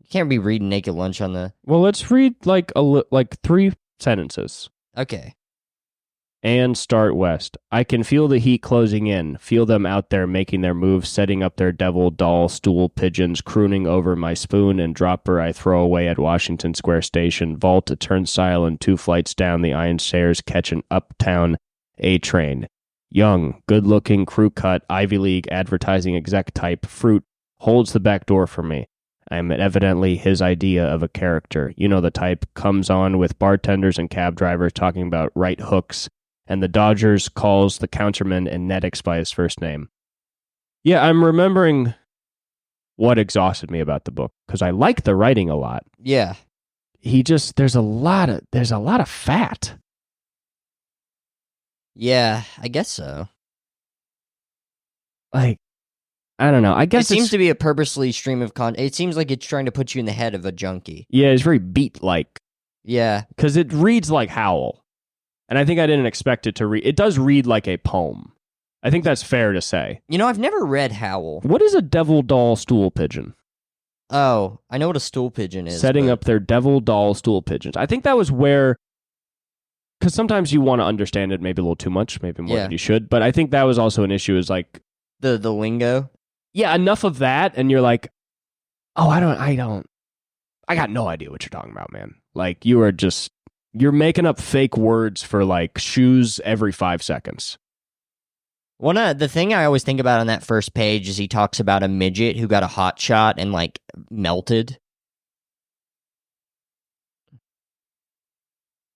You can't be reading Naked Lunch on the... Well, let's read like 3 sentences. Okay. And start west. I can feel the heat closing in, feel them out there making their moves, setting up their devil doll stool pigeons, crooning over my spoon and dropper I throw away at Washington Square Station, vault a turnstile and 2 flights down the iron stairs, catch an uptown A train. Young, good-looking, crew-cut, Ivy League advertising exec type, fruit, holds the back door for me. I am evidently his idea of a character. You know the type, comes on with bartenders and cab drivers talking about right hooks, and the Dodgers calls the counterman and Nedix by his first name. Yeah, I'm remembering what exhausted me about the book, because I like the writing a lot. Yeah. There's a lot of fat. Yeah, I guess so. Like, I don't know. I guess it seems to be a purposely stream of content. It seems like it's trying to put you in the head of a junkie. Yeah, it's very beat-like. Yeah. Because it reads like Howl. And I think I didn't expect it to read. It does read like a poem. I think that's fair to say. I've never read Howl. What is a devil doll stool pigeon? Oh, I know what a stool pigeon is. Setting up their devil doll stool pigeons. I think that was where... Because sometimes you want to understand it maybe a little too much, maybe more than you should. But I think that was also an issue is like... The lingo? Yeah, enough of that, and you're like, oh, I got no idea what you're talking about, man. Like, you're making up fake words for, like, shoes every 5 seconds. The thing I always think about on that first page is he talks about a midget who got a hot shot and, like, melted.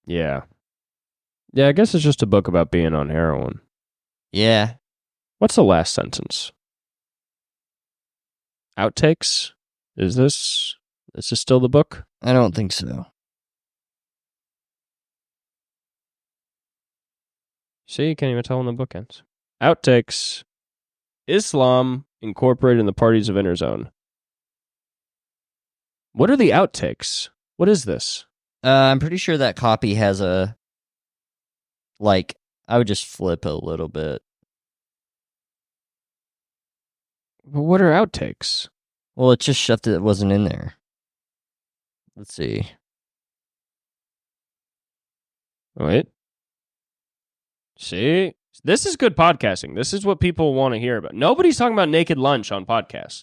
Yeah. Yeah, I guess it's just a book about being on heroin. Yeah. What's the last sentence? Outtakes? Is this still the book? I don't think so. See, you can't even tell when the book ends. Outtakes. Islam incorporated in the parties of Inner Zone. What are the outtakes? What is this? I'm pretty sure that copy has I would just flip a little bit. But what are outtakes? Well, it's just stuff that wasn't in there. Let's see. Wait. See? This is good podcasting. This is what people want to hear about. Nobody's talking about Naked Lunch on podcasts.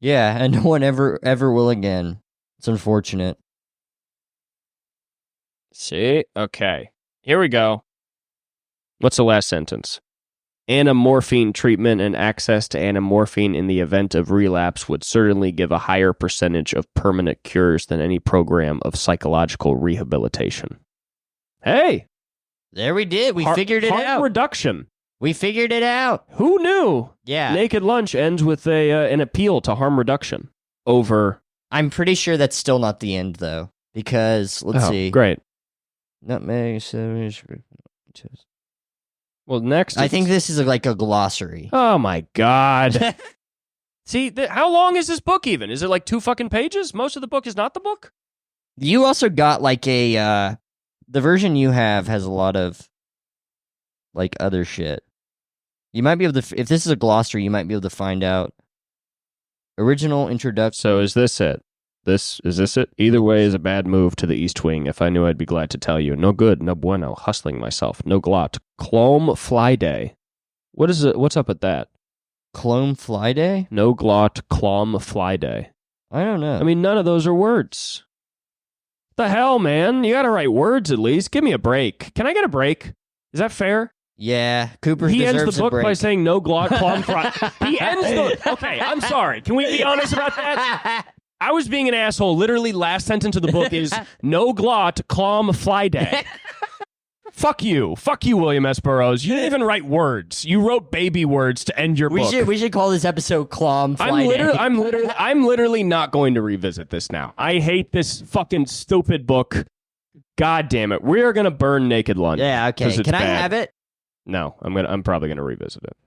Yeah, and no one ever will again. It's unfortunate. See? Okay. Here we go. What's the last sentence? Anamorphine treatment and access to anamorphine in the event of relapse would certainly give a higher percentage of permanent cures than any program of psychological rehabilitation. Hey! There we did. We figured it out. Harm reduction. We figured it out. Who knew? Yeah. Naked Lunch ends with an appeal to harm reduction over... I'm pretty sure that's still not the end, though. Because, let's see. Great. Nutmeg, Well, next... I think this is like a glossary. Oh, my God. See, how long is this book even? Is it like 2 fucking pages? Most of the book is not the book? You also got like a... the version you have has a lot of like other shit. You might be able to... If this is a glossary, you might be able to find out... Original introduction. So is this it? Is this it? Either way is a bad move to the East Wing. If I knew, I'd be glad to tell you. No good, no bueno. Hustling myself. No glot. Clome fly day. What is it? What's up with that? Clone fly day? No glot, clom fly day. I don't know. I mean, none of those are words. The hell, man? You gotta write words at least. Give me a break. Can I get a break? Is that fair? Yeah, Cooper He deserves ends the book a break. by saying no glot, clom fly. He ends the... Okay, I'm sorry. Can we be honest about that? I was being an asshole. Literally, last sentence of the book is no glot, clom fly day. Fuck you, William S. Burroughs. You didn't even write words. You wrote baby words to end your book. We should call this episode Clom Fly Day. I'm literally not going to revisit this now. I hate this fucking stupid book. God damn it. We're gonna burn Naked Lunch. Yeah, okay. Can I have it? No, I'm probably gonna revisit it.